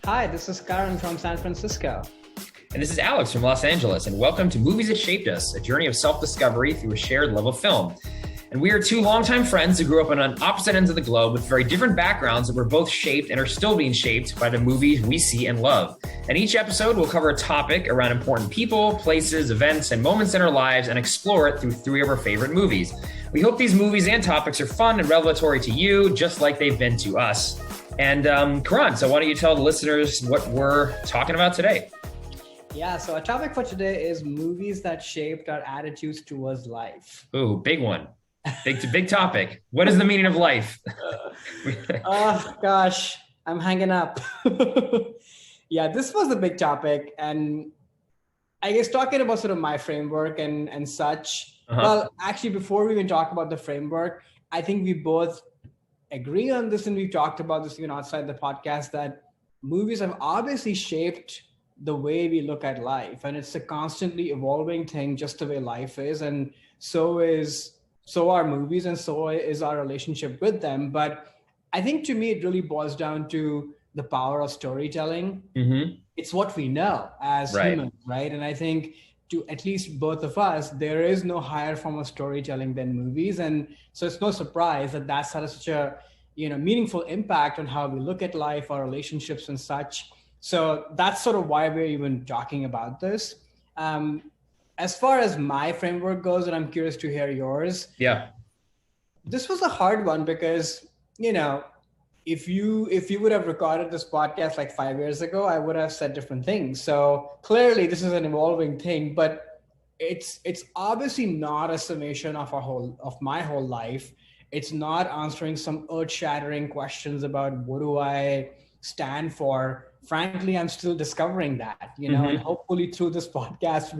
Hi, this is Karan from San Francisco. And this is Alex from Los Angeles, and welcome to Movies That Shaped Us, a journey of self-discovery through a shared love of film. And we are two longtime friends who grew up on opposite ends of the globe with very different backgrounds that were both shaped and are still being shaped by the movies we see and love. And each episode will cover a topic around important people, places, events, and moments in our lives and explore it through three of our favorite movies. We hope these movies and topics are fun and revelatory to you, just like they've been to us. And Karan, so why don't you tell the listeners what we're talking about today? Yeah, so our topic for today is movies that shaped our attitudes towards life. Ooh, big one. Big topic. What is the meaning of life? Oh, gosh, I'm hanging up. Yeah, this was a big topic. And I guess talking about sort of my framework and such. Well, actually, before we even talk about the framework, I think we both agree on this, and we've talked about this even outside the podcast, that movies have obviously shaped the way we look at life. And it's a constantly evolving thing, just the way life is. And so are movies, and so is our relationship with them. But I think to me, it really boils down to the power of storytelling. Mm-hmm. It's what we know as humans, right? And I think to at least both of us, there is no higher form of storytelling than movies. And so it's no surprise that that's had such a meaningful impact on how we look at life, our relationships and such. So that's sort of why we're even talking about this. As far as my framework goes, and I'm curious to hear yours. Yeah. This was a hard one because, if you would have recorded this podcast like 5 years ago, I would have said different things. So clearly this is an evolving thing, but it's obviously not a summation of my whole life. It's not answering some earth-shattering questions about what do I stand for. Frankly, I'm still discovering that, and hopefully through this podcast,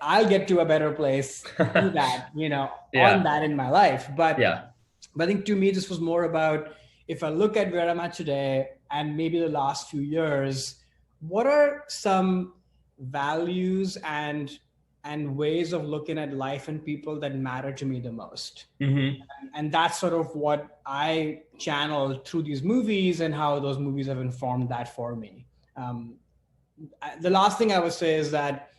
I'll get to a better place through that, on that in my life. But I think to me, this was more about, if I look at where I'm at today and maybe the last few years, what are some values and ways of looking at life and people that matter to me the most? Mm-hmm. And that's sort of what I channeled through these movies and how those movies have informed that for me. The last thing I would say is that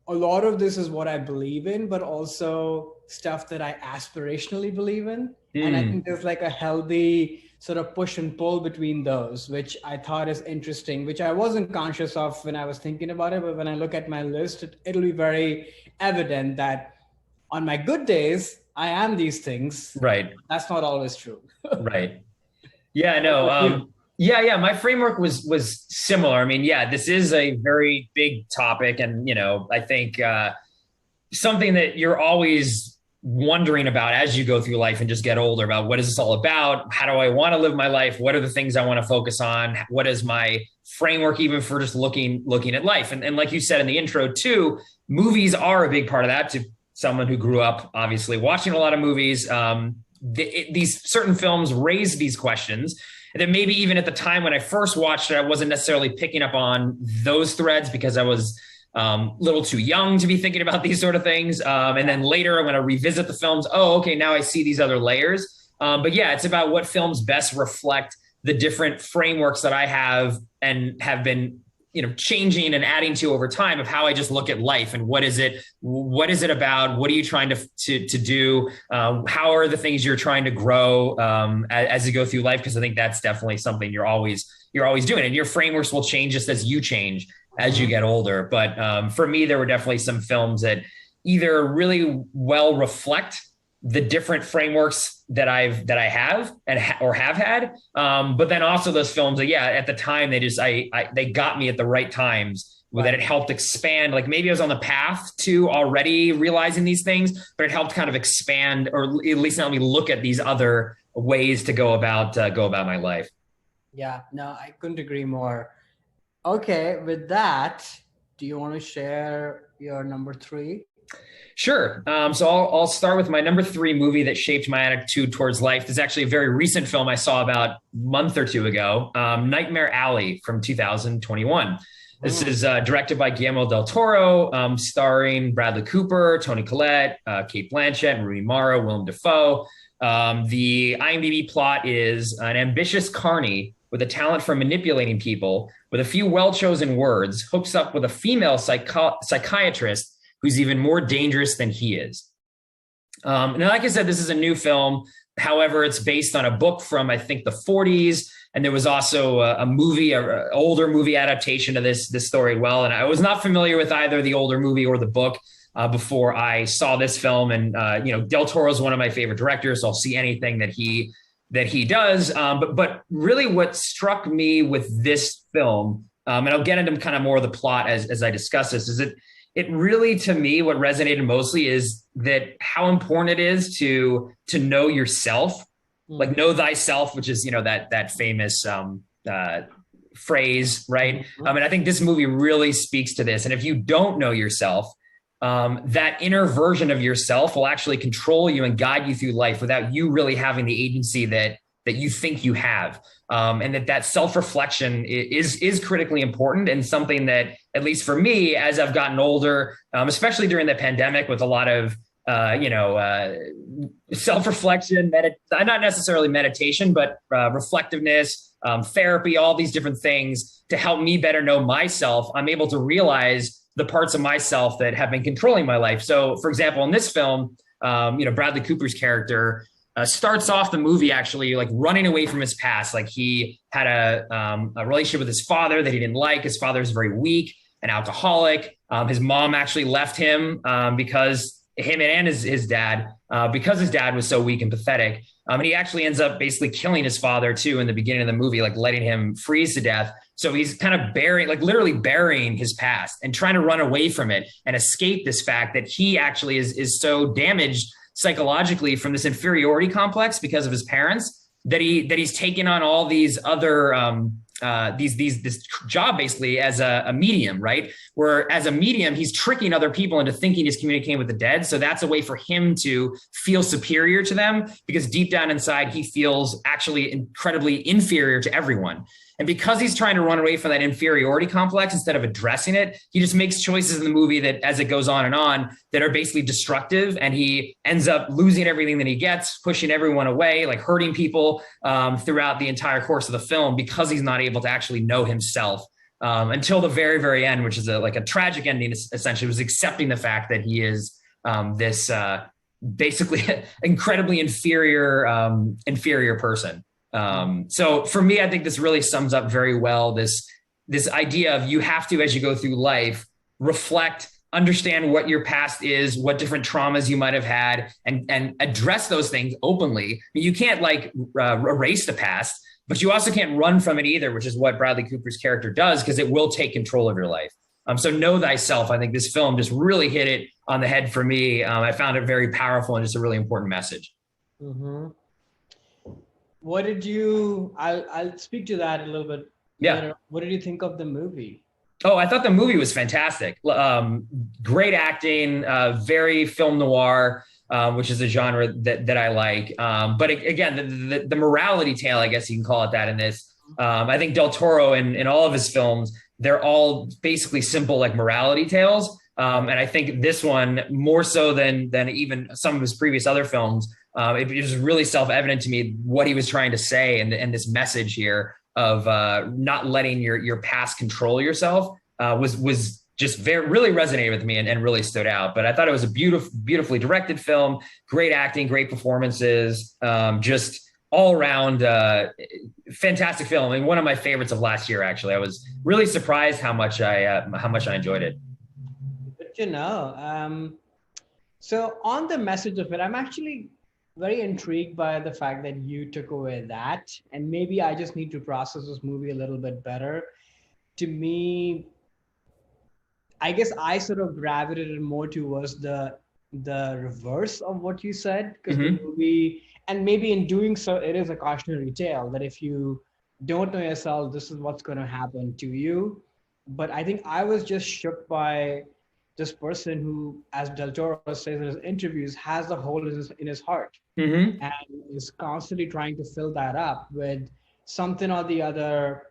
a lot of this is what I believe in, but also stuff that I aspirationally believe in. And I think there's like a healthy sort of push and pull between those, which I thought is interesting, which I wasn't conscious of when I was thinking about it. But when I look at my list, it'll be very evident that on my good days, I am these things. Right. That's not always true. Right. Yeah, no. Yeah. My framework was similar. I mean, this is a very big topic, and I think something that you're always wondering about as you go through life and just get older, about what is this all about? How do I want to live my life? What are the things I want to focus on? What is my framework even for just looking at life? And like you said in the intro too, movies are a big part of that. To someone who grew up obviously watching a lot of movies, these certain films raise these questions. And then maybe even at the time when I first watched it, I wasn't necessarily picking up on those threads because I was a little too young to be thinking about these sort of things. And then later when I revisit the films, now I see these other layers. But it's about what films best reflect the different frameworks that I have and have been changing and adding to over time, of how I just look at life and what is it about? What are you trying to do? How are the things you're trying to grow as you go through life? Because I think that's definitely something you're always doing, and your frameworks will change just as you change as you get older. But for me, there were definitely some films that either really well reflect the different frameworks that I have or have had. But then also those films that, at the time, they got me at the right times, that it helped expand. Like maybe I was on the path to already realizing these things, but it helped kind of expand, or at least let me look at these other ways to go about my life. Yeah, no, I couldn't agree more. Okay, with that, do you want to share your number 3? Sure. So I'll start with my number 3 movie that shaped my attitude towards life. This is actually a very recent film I saw about a month or two ago, Nightmare Alley from 2021. This is directed by Guillermo del Toro, starring Bradley Cooper, Toni Collette, Cate Blanchett, Rooney Mara, Willem Dafoe. The IMDb plot is an ambitious carny with a talent for manipulating people, with a few well-chosen words, hooks up with a female psychiatrist who's even more dangerous than he is. And like I said, this is a new film. However, it's based on a book from, I think, the 40s. And there was also a movie, an older movie adaptation of this story. Well, and I was not familiar with either the older movie or the book before I saw this film. And Del Toro is one of my favorite directors. So I'll see anything that he does. But really, what struck me with this film, and I'll get into kind of more of the plot as I discuss this, is it really, to me, what resonated mostly is that how important it is to know yourself. Like know thyself, which is, that famous phrase, right? And I think this movie really speaks to this. And if you don't know yourself, that inner version of yourself will actually control you and guide you through life without you really having the agency that you think you have. And that self-reflection is critically important, and something that, at least for me, as I've gotten older, especially during the pandemic, with a lot of self-reflection, not necessarily meditation, but reflectiveness, therapy, all these different things to help me better know myself, I'm able to realize the parts of myself that have been controlling my life. So, for example, in this film, Bradley Cooper's character starts off the movie actually like running away from his past. Like he had a relationship with his father that he didn't like. His father is very weak, an alcoholic. His mom actually left him because him and his dad, because his dad was so weak and pathetic. And he actually ends up basically killing his father too in the beginning of the movie, like letting him freeze to death. So he's kind of literally burying his past and trying to run away from it and escape this fact that he actually is so damaged psychologically from this inferiority complex because of his parents that he's taken on all these other this job basically as a medium, right? Where as a medium, he's tricking other people into thinking he's communicating with the dead. So that's a way for him to feel superior to them, because deep down inside, he feels actually incredibly inferior to everyone. And because he's trying to run away from that inferiority complex instead of addressing it, he just makes choices in the movie that, as it goes on, that are basically destructive. And he ends up losing everything that he gets, pushing everyone away, like hurting people throughout the entire course of the film, because he's not able to actually know himself until the very, very end, which is a tragic ending, essentially, was accepting the fact that he is this basically incredibly inferior person. So for me, I think this really sums up very well this idea of you have to, as you go through life, reflect, understand what your past is, what different traumas you might have had, and address those things openly. I mean, you can't erase the past, but you also can't run from it either, which is what Bradley Cooper's character does, because it will take control of your life. So know thyself. I think this film just really hit it on the head for me. I found it very powerful and just a really important message. Mm-hmm. What did you, I'll speak to that a little bit. Yeah. Later. What did you think of the movie? Oh, I thought the movie was fantastic. Great acting, very film noir, which is a genre that I like. But again, the morality tale, I guess you can call it that in this. I think Del Toro in all of his films, they're all basically simple like morality tales. And I think this one, more so than even some of his previous other films, it was really self-evident to me what he was trying to say, and this message here of not letting your past control yourself was just really resonated with me and really stood out. But I thought it was a beautifully directed film, great acting, great performances, just all around fantastic film, and one of my favorites of last year. Actually, I was really surprised how much I enjoyed it. Good to know. So on the message of it, I'm actually very intrigued by the fact that you took away that, and maybe I just need to process this movie a little bit better. To me, I guess I sort of gravitated more towards the reverse of what you said, because the movie, and maybe in doing so, it is a cautionary tale that if you don't know yourself, this is what's going to happen to you. But I think I was just shook by this person who, as Del Toro says in his interviews, has a hole in his heart and is constantly trying to fill that up with something or the other,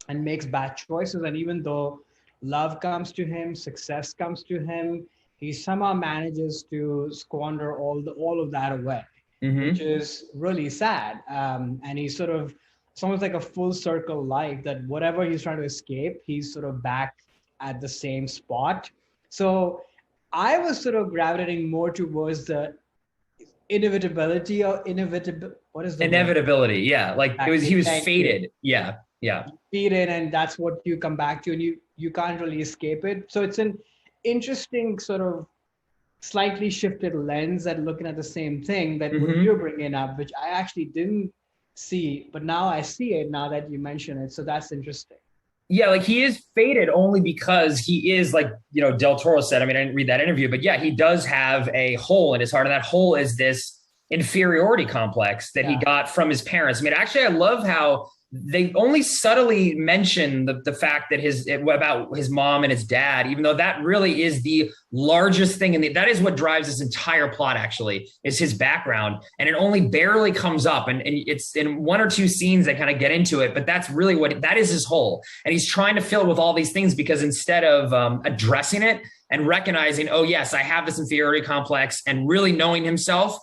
and makes bad choices. And even though love comes to him, success comes to him, he somehow manages to squander all of that away, which is really sad. And he sort of it's almost like a full circle life, that whatever he's trying to escape, he's sort of back at the same spot. So I was sort of gravitating more towards the inevitability or inevitable. What is the word? Inevitability. Yeah. Like he was Thank fated. you. Yeah. Yeah. Feed in, and that's what you come back to, and you can't really escape it. So it's an interesting sort of slightly shifted lens at looking at the same thing that what you're bringing up, which I actually didn't see, but now I see it now that you mention it. So that's interesting. Yeah, like he is fated only because he is, like, you know, Del Toro said. I mean, I didn't read that interview, but yeah, he does have a hole in his heart, and that hole is this inferiority complex that he got from his parents. I mean, actually, I love how they only subtly mention the fact that about his mom and his dad, even though that really is the largest thing. And that is what drives this entire plot, actually, is his background. And it only barely comes up. And it's in one or two scenes that kind of get into it, but that's really that is his hole. And he's trying to fill it with all these things because instead of addressing it and recognizing, oh yes, I have this inferiority complex, and really knowing himself,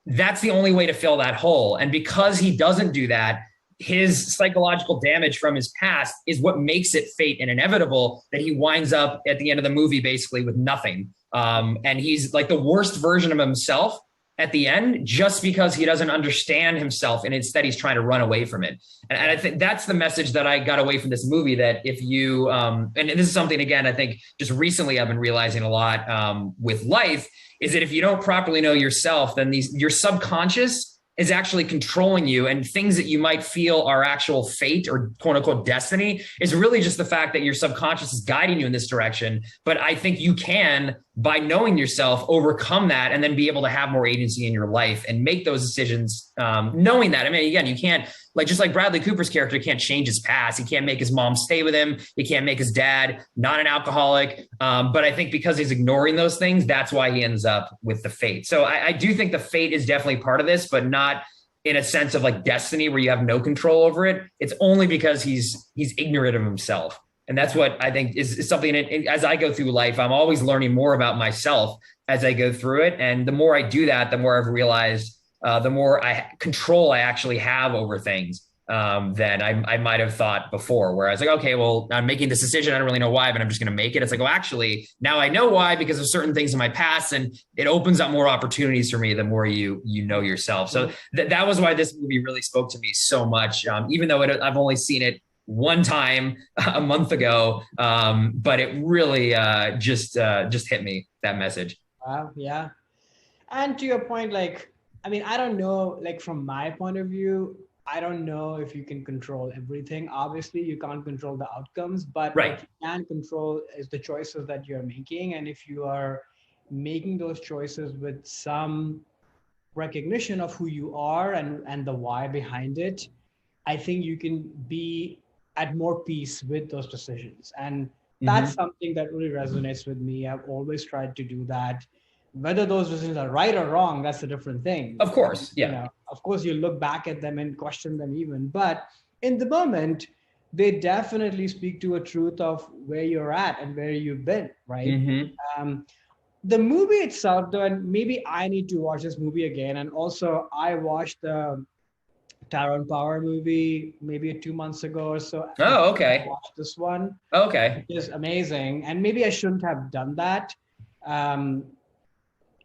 that's the only way to fill that hole. And because he doesn't do that, his psychological damage from his past is what makes it fate and inevitable that he winds up at the end of the movie basically with nothing. And he's like the worst version of himself at the end, just because he doesn't understand himself, and instead he's trying to run away from it. And I think that's the message that I got away from this movie, that if you, and this is something, again, I think just recently I've been realizing a lot with life, is that if you don't properly know yourself, then your subconscious is actually controlling you, and things that you might feel are actual fate or quote unquote destiny is really just the fact that your subconscious is guiding you in this direction. But I think you can, by knowing yourself, overcome that and then be able to have more agency in your life and make those decisions, knowing that. I mean, again, you can't, like, just like Bradley Cooper's character can't change his past. He can't make his mom stay with him. He can't make his dad not an alcoholic. But I think because he's ignoring those things, that's why he ends up with the fate. So I do think the fate is definitely part of this, but not in a sense of like destiny where you have no control over it. It's only because he's ignorant of himself. And that's what I think is something as I go through life, I'm always learning more about myself as I go through it. And the more I do that, the more I've realized the more control I actually have over things than I might have thought before, where I was like, okay, well, I'm making this decision. I don't really know why, but I'm just going to make it. It's like, well, actually, now I know why, because of certain things in my past, and it opens up more opportunities for me the more you know yourself. So that was why this movie really spoke to me so much, even though I've only seen it one time a month ago, but it really just hit me, that message. Wow, yeah. And to your point, like, I mean, I don't know, like from my point of view, I don't know if you can control everything. Obviously, you can't control the outcomes, but right. What you can control is the choices that you're making. And if you are making those choices with some recognition of who you are and the why behind it, I think you can be at more peace with those decisions. And that's something that really resonates with me. I've always tried to do that. Whether those decisions are right or wrong, that's a different thing. Of course, yeah. You know, of course, you look back at them and question them even. But in the moment, they definitely speak to a truth of where you're at and where you've been, right? The movie itself, though, and maybe I need to watch this movie again. And also, I watched the Tyrone Power movie maybe 2 months ago or so. Oh, okay. I watched this one. Okay. Which is amazing. And maybe I shouldn't have done that.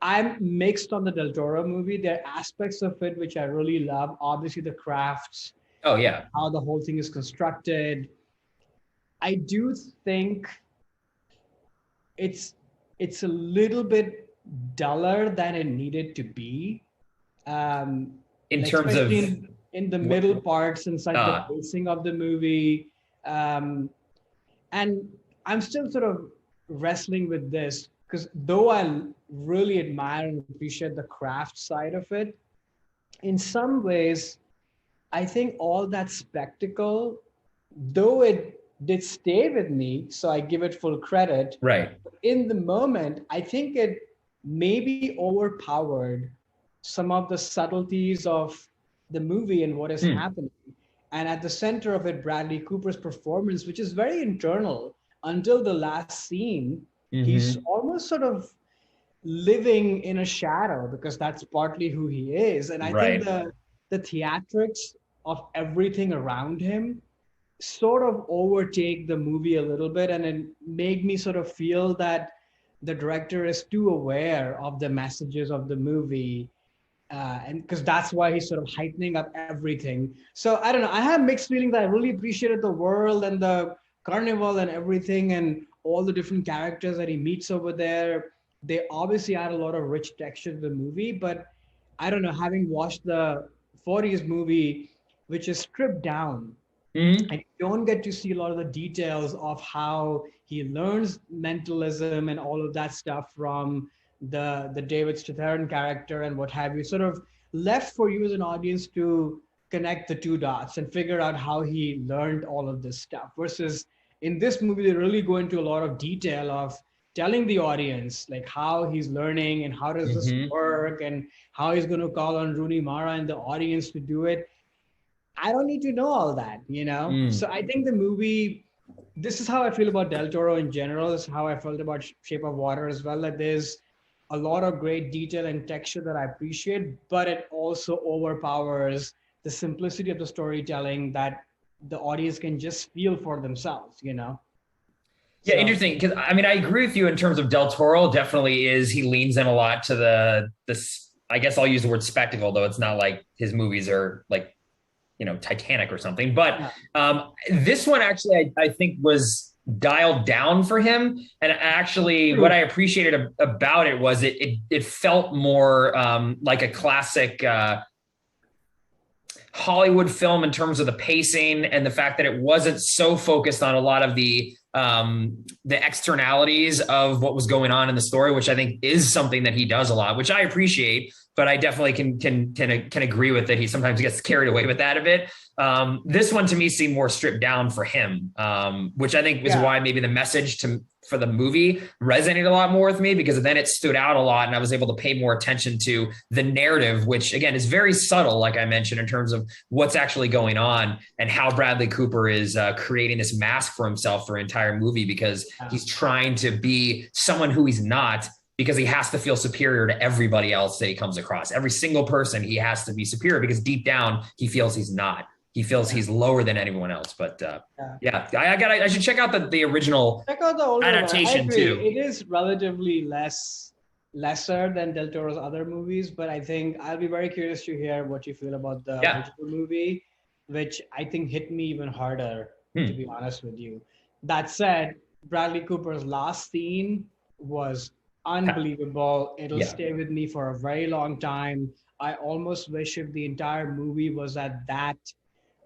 I'm mixed on the Del Toro movie. There are aspects of it which I really love. Obviously, the crafts. Oh, yeah. How the whole thing is constructed. I do think it's a little bit duller than it needed to be. In terms of in the middle parts and such, the pacing of the movie. And I'm still sort of wrestling with this, because though I really admire and appreciate the craft side of it, in some ways, I think all that spectacle, though it did stay with me, so I give it full credit. Right. In the moment, I think it maybe overpowered some of the subtleties of the movie and what is happening. And at the center of it, Bradley Cooper's performance, which is very internal until the last scene. He's almost sort of living in a shadow, because that's partly who he is. And I think the theatrics of everything around him sort of overtake the movie a little bit, and it made me sort of feel that the director is too aware of the messages of the movie, and because that's why he's sort of heightening up everything. So I don't know. I have mixed feelings. I really appreciated the world and the carnival and everything, and all the different characters that he meets over there. They obviously add a lot of rich texture to the movie, but I don't know. Having watched the 40s movie, which is stripped down, Mm-hmm. and you don't get to see a lot of the details of how he learns mentalism and all of that stuff from the David Strathairn character and what have you. Sort of left for you as an audience to connect the two dots and figure out how he learned all of this stuff. Versus in this movie, they really go into a lot of detail of telling the audience like how he's learning and how does this work and how he's going to call on Rooney Mara and the audience to do it. I don't need to know all that, you know? So I think the movie, this is how I feel about Del Toro in general. This is how I felt about Shape of Water as well, that there's a lot of great detail and texture that I appreciate, but it also overpowers the simplicity of the storytelling that the audience can just feel for themselves, you know? Yeah, so interesting. Because I mean, I agree with you in terms of Del Toro. Definitely is he leans in a lot to this. I guess I'll use the word spectacle, though it's not like his movies are like, you know, Titanic or something. But this one actually, I think was dialed down for him. And actually, what I appreciated about it was it felt more like a classic Hollywood film in terms of the pacing and the fact that it wasn't so focused on a lot of the externalities of what was going on in the story, which I think is something that he does a lot, which I appreciate. But I definitely can agree with that. He sometimes gets carried away with that a bit. This one to me seemed more stripped down for him, which I think is why maybe the message for the movie resonated a lot more with me, because then it stood out a lot and I was able to pay more attention to the narrative, which again is very subtle, like I mentioned, in terms of what's actually going on and how Bradley Cooper is creating this mask for himself for an entire movie, because he's trying to be someone who he's not, because he has to feel superior to everybody else that he comes across. Every single person he has to be superior, because deep down he feels he's not. He feels he's lower than anyone else. But I should check out the original adaptation too. It is relatively lesser than Del Toro's other movies, but I think I'll be very curious to hear what you feel about the original movie, which I think hit me even harder, to be honest with you. That said, Bradley Cooper's last scene was unbelievable. It'll stay with me for a very long time. I almost wish if the entire movie was at that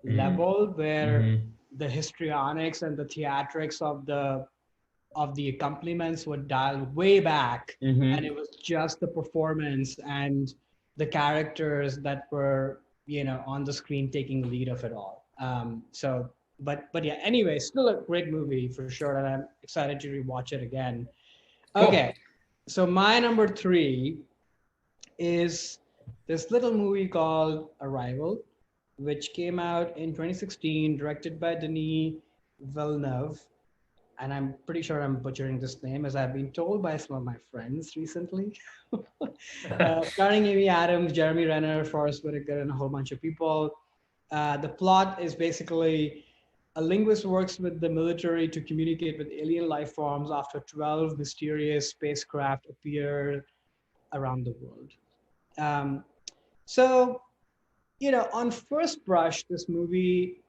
level where the histrionics and the theatrics of the accompaniments were dialed way back, and it was just the performance and the characters that were, you know, on the screen taking the lead of it all. But yeah, anyway, still a great movie for sure, and I'm excited to rewatch it again. Okay, so my number 3 is this little movie called Arrival, which came out in 2016, directed by Denis Villeneuve. And I'm pretty sure I'm butchering this name, as I've been told by some of my friends recently. Starring Amy Adams, Jeremy Renner, Forrest Whitaker, and a whole bunch of people. The plot is basically a linguist works with the military to communicate with alien life forms after 12 mysterious spacecraft appear around the world. So, you know, on first brush, this movie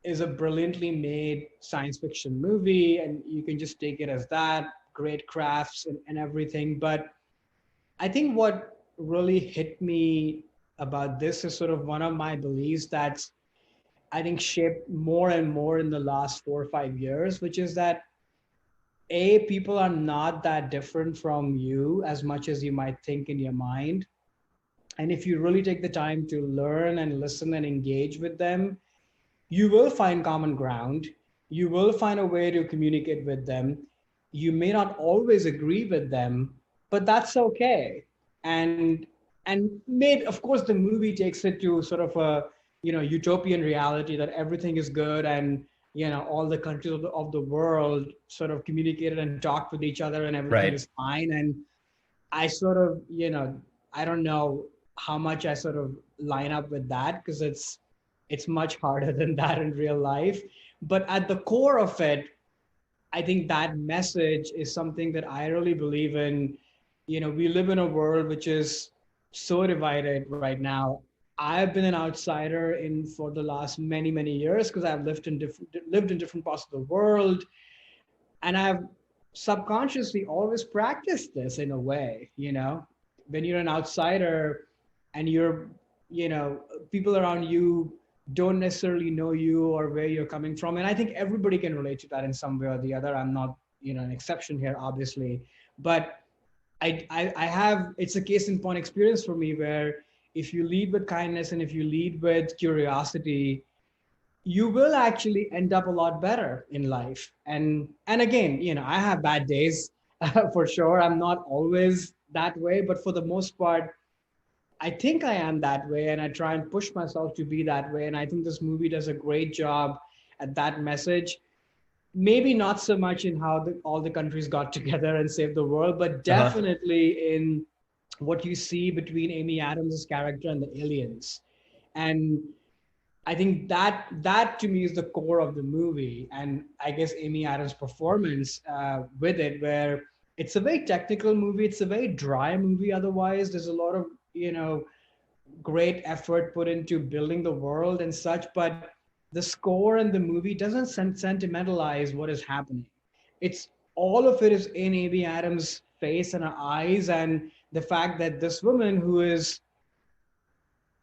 is a brilliantly made science fiction movie, and you can just take it as that, great crafts and everything. But I think what really hit me about this is sort of one of my beliefs that's, I think, shaped more and more in the last 4 or 5 years, which is that people are not that different from you as much as you might think in your mind. And if you really take the time to learn and listen and engage with them, you will find common ground. You will find a way to communicate with them. You may not always agree with them, but that's okay. And maybe, of course, the movie takes it to sort of a, you know, utopian reality that everything is good and, you know, all the countries of the world sort of communicated and talked with each other and everything is fine. And I sort of, you know, I don't know how much I sort of line up with that, because it's it's much harder than that in real life. But at the core of it, I think that message is something that I really believe in. We live in a world which is so divided right now. I've been an outsider in for the last many, many years because I've lived in different parts of the world, and I've subconsciously always practiced this in a way. When you're an outsider and you know, people around you don't necessarily know you or where you're coming from. And I think everybody can relate to that in some way or the other. I'm not, an exception here, obviously. But I have, it's a case in point experience for me where if you lead with kindness and if you lead with curiosity, you will actually end up a lot better in life. And again, I have bad days for sure. I'm not always that way, but for the most part, I think I am that way, and I try and push myself to be that way. And I think this movie does a great job at that message. Maybe not so much in how all the countries got together and saved the world, but definitely in what you see between Amy Adams' character and the aliens. And I think that to me is the core of the movie, and I guess Amy Adams' performance with it, where it's a very technical movie. It's a very dry movie. Otherwise, there's a lot of great effort put into building the world and such, but the score and the movie doesn't sentimentalize what is happening. It's all of it is in Amy Adams' face and her eyes, and the fact that this woman who is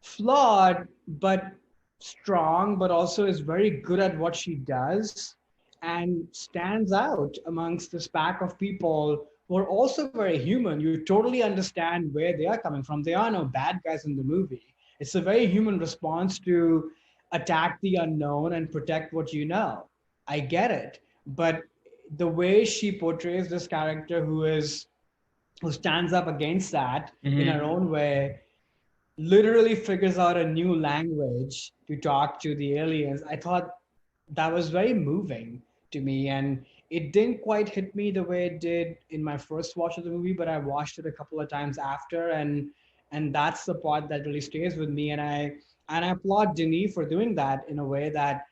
flawed but strong, but also is very good at what she does and stands out amongst this pack of people who are also very human. You totally understand where they are coming from. There are no bad guys in the movie. It's a very human response to attack the unknown and protect what you know. I get it. But the way she portrays this character who stands up against that in her own way, literally figures out a new language to talk to the aliens. I thought that was very moving to me, and it didn't quite hit me the way it did in my first watch of the movie, but I watched it a couple of times after, and that's the part that really stays with me. And I applaud Denis for doing that in a way that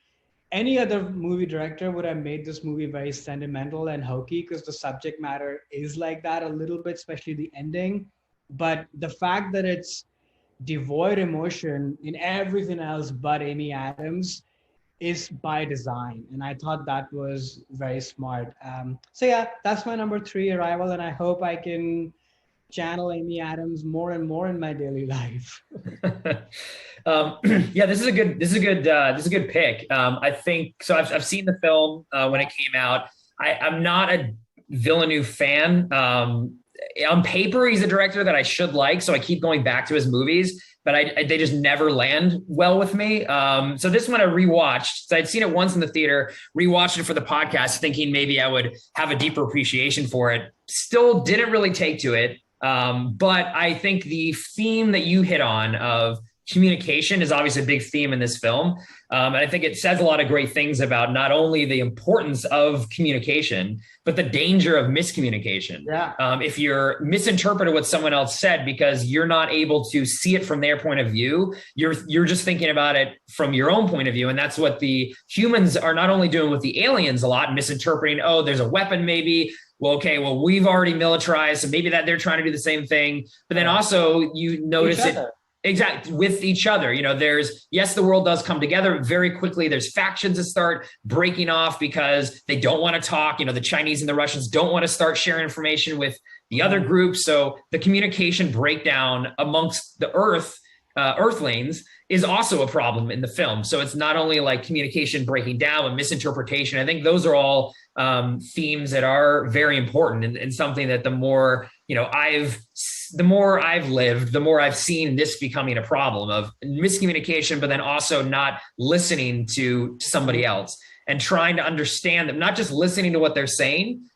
any other movie director would have made this movie very sentimental and hokey, because the subject matter is like that a little bit, especially the ending. But the fact that it's devoid emotion in everything else but Amy Adams is by design, and I thought that was very smart. So yeah, that's my number 3, Arrival, and I hope I can channel Amy Adams more and more in my daily life. Yeah, this is a good pick. I think so. I've seen the film when it came out. I'm not a Villeneuve fan. On paper, he's a director that I should like, so I keep going back to his movies, but they just never land well with me. So this one I rewatched. So I'd seen it once in the theater, rewatched it for the podcast, thinking maybe I would have a deeper appreciation for it. Still didn't really take to it. But I think the theme that you hit on of communication is obviously a big theme in this film. And I think it says a lot of great things about not only the importance of communication, but the danger of miscommunication. Yeah. If you're misinterpreting what someone else said because you're not able to see it from their point of view, you're just thinking about it from your own point of view. And that's what the humans are not only doing with the aliens a lot, misinterpreting, oh, there's a weapon maybe. Well, okay, well, we've already militarized, so maybe that they're trying to do the same thing. But then also you notice it. Exactly. With each other, yes, the world does come together very quickly. There's factions that start breaking off because they don't want to talk. The Chinese and the Russians don't want to start sharing information with the other groups. So the communication breakdown amongst the Earthlings is also a problem in the film. So it's not only like communication breaking down and misinterpretation. I think those are all themes that are very important and something that the more I've lived, the more I've seen this becoming a problem of miscommunication, but then also not listening to somebody else and trying to understand them, not just listening to what they're saying,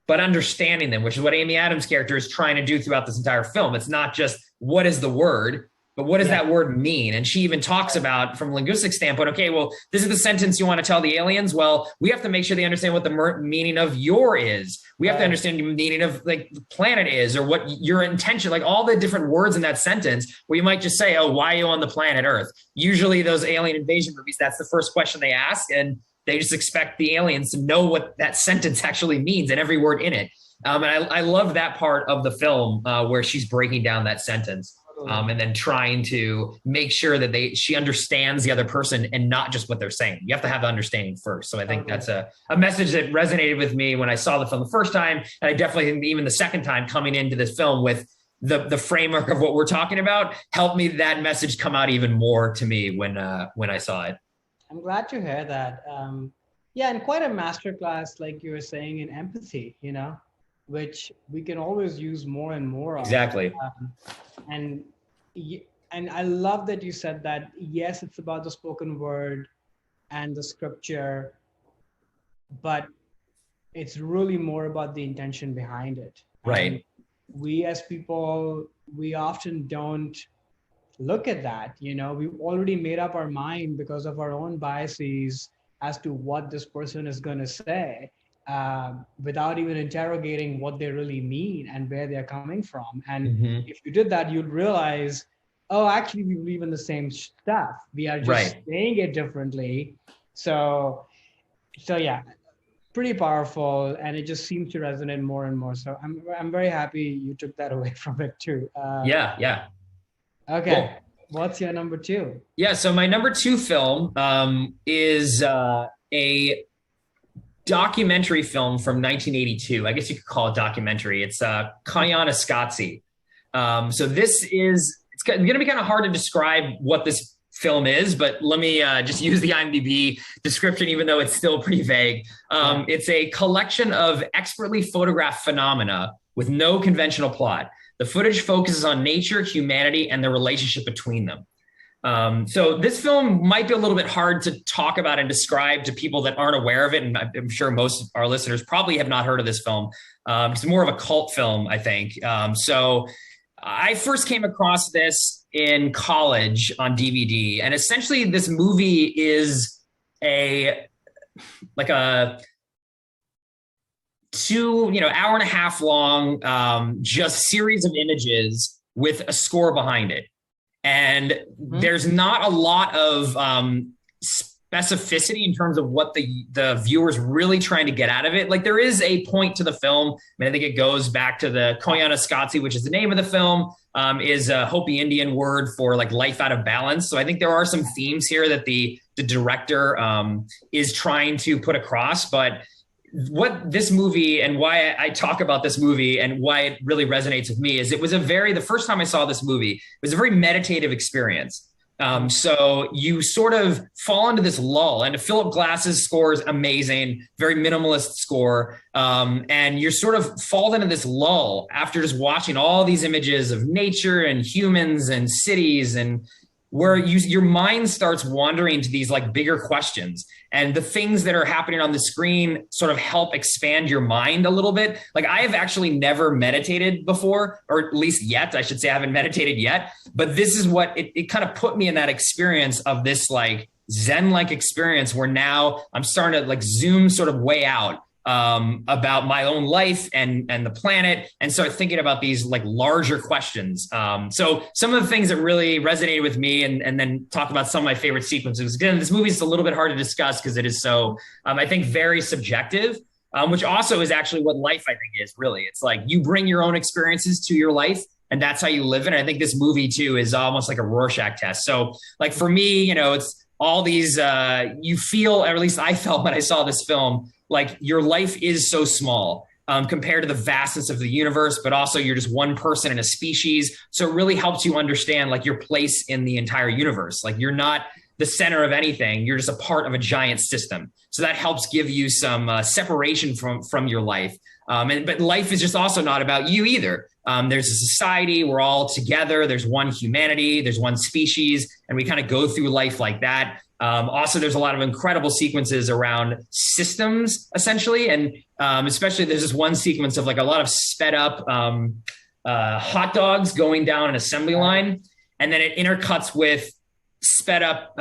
but understanding them, which is what Amy Adams' character is trying to do throughout this entire film. It's not just what is the word, but what does that word mean? And she even talks about, from a linguistic standpoint, okay, well, this is the sentence you want to tell the aliens. Well, we have to make sure they understand what the meaning of your is. We have to understand the meaning of like the planet is, or what your intention, like all the different words in that sentence, where you might just say, oh, why are you on the planet Earth? Usually those alien invasion movies, that's the first question they ask. And they just expect the aliens to know what that sentence actually means and every word in it. And I love that part of the film where she's breaking down that sentence and then trying to make sure that she understands the other person and not just what they're saying. You have to have the understanding first. So I think that's a message that resonated with me when I saw the film the first time. And I definitely think even the second time coming into this film with the framework of what we're talking about helped me, that message come out even more to me when I saw it. I'm glad to hear that. And quite a masterclass, like you were saying, in empathy, which we can always use more and more of. Exactly. And I love that you said that, yes, it's about the spoken word and the scripture, but it's really more about the intention behind it. Right. And we as people, we often don't look at that. We've already made up our mind because of our own biases as to what this person is going to say, without even interrogating what they really mean and where they're coming from. And if you did that, you'd realize, oh, actually, we believe in the same stuff. We are just saying it differently. So yeah, pretty powerful, and it just seems to resonate more and more. So I'm very happy you took that away from it too. Yeah. Okay. Cool. What's your number two? Yeah. So my number two film is a documentary film from 1982. I guess you could call it documentary. It's Koyaanisqatsi. So it's going to be kind of hard to describe what this film is, but let me just use the IMDb description, even though it's still pretty vague. It's a collection of expertly photographed phenomena with no conventional plot. The footage focuses on nature, humanity, and the relationship between them. So this film might be a little bit hard to talk about and describe to people that aren't aware of it. And I'm sure most of our listeners probably have not heard of this film. It's more of a cult film, I think. So I first came across this in college on DVD. And essentially this movie is a 2 hour and a half long, just series of images with a score behind it. And there's not a lot of specificity in terms of what the viewer's really trying to get out of it. Like, there is a point to the film. I think it goes back to the Koyaanisqatsi, which is the name of the film, is a Hopi Indian word for like life out of balance. So I think there are some themes here that the director is trying to put across. But what this movie, and why I talk about this movie and why it really resonates with me, is the first time I saw this movie, it was a very meditative experience. So you sort of fall into this lull, and Philip Glass's score is amazing, very minimalist score. And you're sort of fall into this lull after just watching all these images of nature and humans and cities, and where your mind starts wandering to these like bigger questions, and the things that are happening on the screen sort of help expand your mind a little bit. Like, I have actually never meditated before, or at least yet, I should say I haven't meditated yet, but this is what it kind of put me in that experience of this like Zen-like experience where now I'm starting to like zoom sort of way out about my own life and the planet, and start thinking about these like larger questions. So some of the things that really resonated with me, and then talk about some of my favorite sequences. Again, this movie is a little bit hard to discuss because it is so, I think, very subjective, which also is actually what life, I think, is really. It's like you bring your own experiences to your life, and that's how you live it. And I think this movie too is almost like a Rorschach test. So like for me, it's all these, you feel, or at least I felt when I saw this film, like your life is so small compared to the vastness of the universe, but also you're just one person in a species. So it really helps you understand like your place in the entire universe. Like, you're not the center of anything. You're just a part of a giant system. So that helps give you some separation from your life. But life is just also not about you either. There's a society, we're all together. There's one humanity, there's one species, and we kind of go through life like that. Also, there's a lot of incredible sequences around systems, essentially. And especially there's this one sequence of like a lot of sped up hot dogs going down an assembly line. and then it intercuts with sped up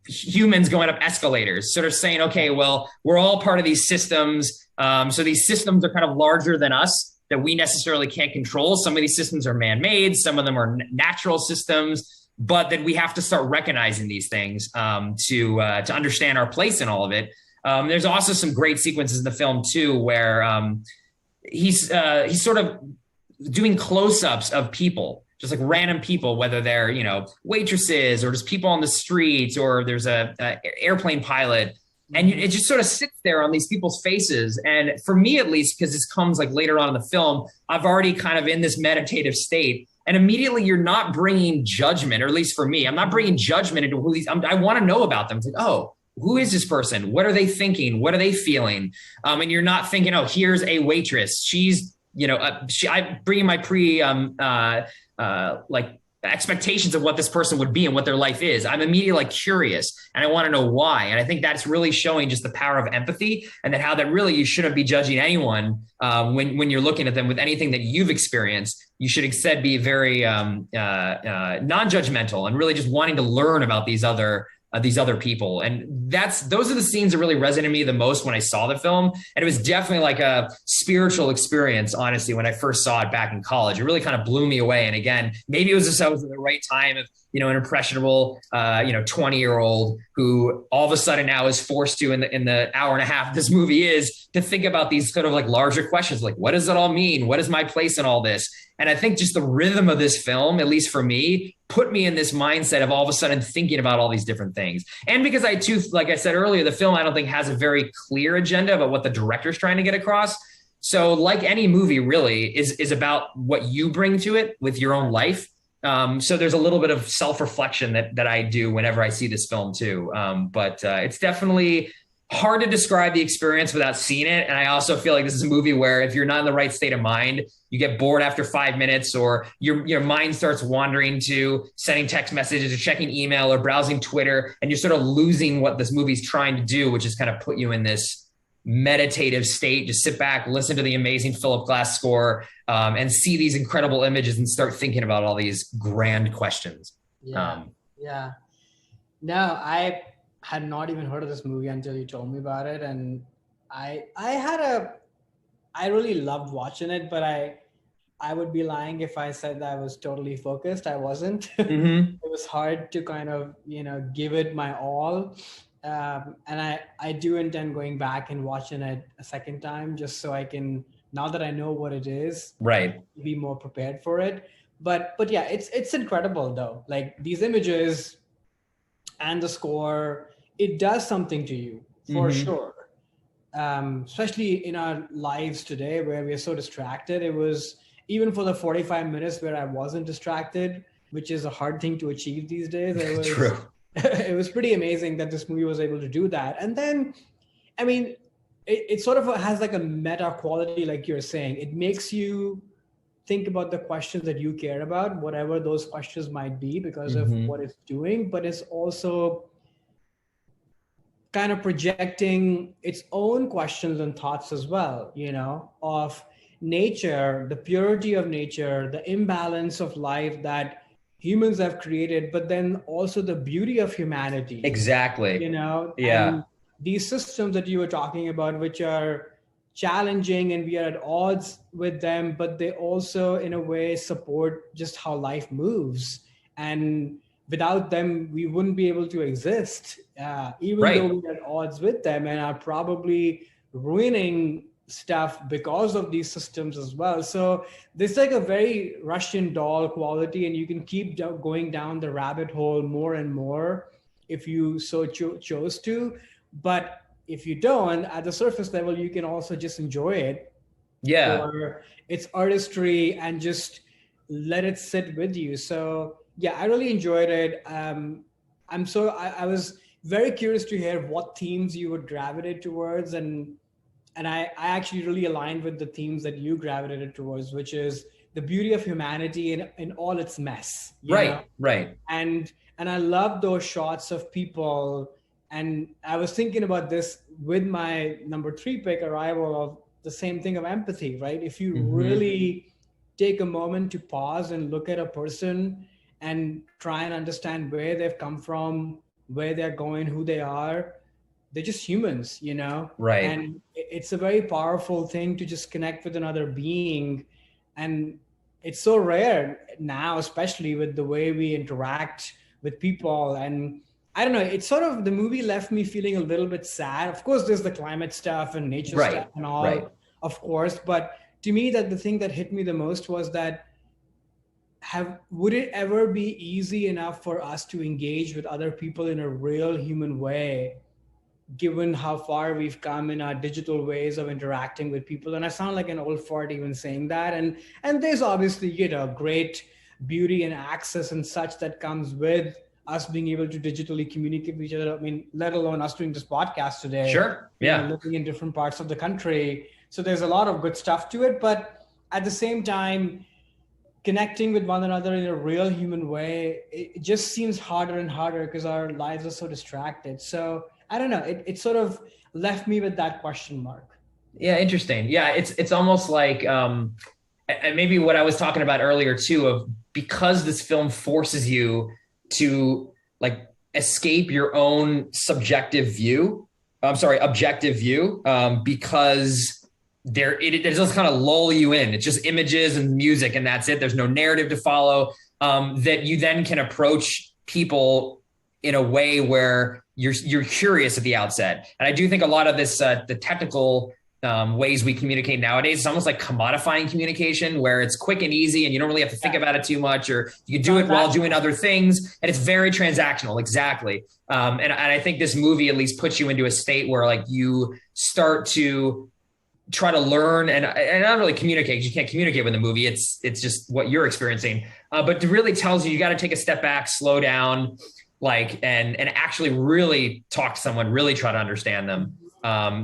humans going up escalators, sort of saying, okay, well, we're all part of these systems. So these systems are kind of larger than us that we necessarily can't control. Some of these systems are man-made, some of them are natural systems, but that we have to start recognizing these things to understand our place in all of it. There's also some great sequences in the film too, where he's sort of doing close-ups of people, just like random people, whether they're, you know, waitresses or just people on the street, or there's a airplane pilot. And it just sort of sits there on these people's faces. And for me, at least, because this comes like later on in the film, I've already kind of in this meditative state. And immediately you're not bringing judgment, or at least for me, I'm not bringing judgment into who these, I want to know about them. It's like, oh, who is this person? What are they thinking? What are they feeling? And you're not thinking, oh, here's a waitress. She's, you know, I bring in my like expectations of what this person would be and what their life is. I'm immediately like curious, and I want to know why. And I think that's really showing just the power of empathy, and that how that really you shouldn't be judging anyone when you're looking at them with anything that you've experienced. You should instead be very non-judgmental and really just wanting to learn about these other people. And those are the scenes that really resonated with me the most when I saw the film. And it was definitely like a spiritual experience, honestly, when I first saw it back in college. It really kind of blew me away. And again, maybe it was just I was at the right time of, you know, an impressionable, 20-year-old who all of a sudden now is forced to, in the hour and a half this movie is, to think about these sort of like larger questions, like, what does it all mean? What is my place in all this? And I think just the rhythm of this film, at least for me, put me in this mindset of all of a sudden thinking about all these different things. And because I too, like I said earlier, the film, I don't think has a very clear agenda about what the director's trying to get across. So like any movie really is about what you bring to it with your own life. So there's a little bit of self-reflection that I do whenever I see this film too. But it's definitely hard to describe the experience without seeing it. And I also feel like this is a movie where if you're not in the right state of mind, you get bored after 5 minutes, or your mind starts wandering to sending text messages or checking email or browsing Twitter, and you're sort of losing what this movie's trying to do, which is kind of put you in this meditative state. Just sit back, listen to the amazing Philip Glass score, and see these incredible images and start thinking about all these grand questions. Yeah. No, I had not even heard of this movie until you told me about it. And I really loved watching it, but I would be lying if I said that I was totally focused. I wasn't. Mm-hmm. It was hard to kind of, give it my all. And I do intend going back and watching it a second time, just so I can, now that I know what it is, right, be more prepared for it. But yeah, it's incredible though. Like these images and the score, it does something to you for sure. Especially in our lives today where we are so distracted. It was, even for the 45 minutes where I wasn't distracted, which is a hard thing to achieve these days. It was, true. It was pretty amazing that this movie was able to do that. And then, I mean, it sort of has like a meta quality, like you're saying. It makes you think about the questions that you care about, whatever those questions might be, because of what it's doing. But it's also kind of projecting its own questions and thoughts as well, of nature, the purity of nature, the imbalance of life that humans have created, but then also the beauty of humanity. Exactly. Yeah. And these systems that you were talking about, which are challenging and we are at odds with them, but they also in a way support just how life moves. And without them, we wouldn't be able to exist, even though we're at odds with them and are probably ruining stuff because of these systems as well. So there's like a very Russian doll quality, and you can keep going down the rabbit hole more and more if you so chose to. But if you don't, at the surface level, you can also just enjoy it for its artistry and just let it sit with you. So yeah, I really enjoyed it. I was very curious to hear what themes you would gravitate towards, and I actually really aligned with the themes that you gravitated towards, which is the beauty of humanity in all its mess. Right. And I love those shots of people. And I was thinking about this with my number 3 pick, Arrival, of the same thing of empathy, right? If you really take a moment to pause and look at a person and try and understand where they've come from, where they're going, who they are. They're just humans, you know? Right. And it's a very powerful thing to just connect with another being. And it's so rare now, especially with the way we interact with people. And I don't know, it's sort of, the movie left me feeling a little bit sad. Of course, there's the climate stuff and nature Right. stuff and all, Right. of course. But to me, that the thing that hit me the most was that would it ever be easy enough for us to engage with other people in a real human way, given how far we've come in our digital ways of interacting with people? And I sound like an old fart even saying that. And there's obviously, you know, great beauty and access and such that comes with us being able to digitally communicate with each other. I mean, let alone us doing this podcast today. Sure. Yeah. You know, living in different parts of the country. So there's a lot of good stuff to it. But at the same time, connecting with one another in a real human way, it just seems harder and harder because our lives are so distracted. So I don't know, it sort of left me with that question mark. Yeah, interesting. Yeah, it's almost like and maybe what I was talking about earlier too, of because this film forces you to like escape your own objective view, because it just kind of lull you in. It's just images and music and that's it. There's no narrative to follow, that you then can approach people in a way where you're curious at the outset. And I do think a lot of this, the technical ways we communicate nowadays, it's almost like commodifying communication, where it's quick and easy and you don't really have to think about it too much, or you can do it while doing other things. And it's very transactional. Exactly. And I think this movie at least puts you into a state where like you start to try to learn and not really communicate. You can't communicate with a movie. It's just what you're experiencing. But it really tells you got to take a step back, slow down, like, and actually really talk to someone, really try to understand them.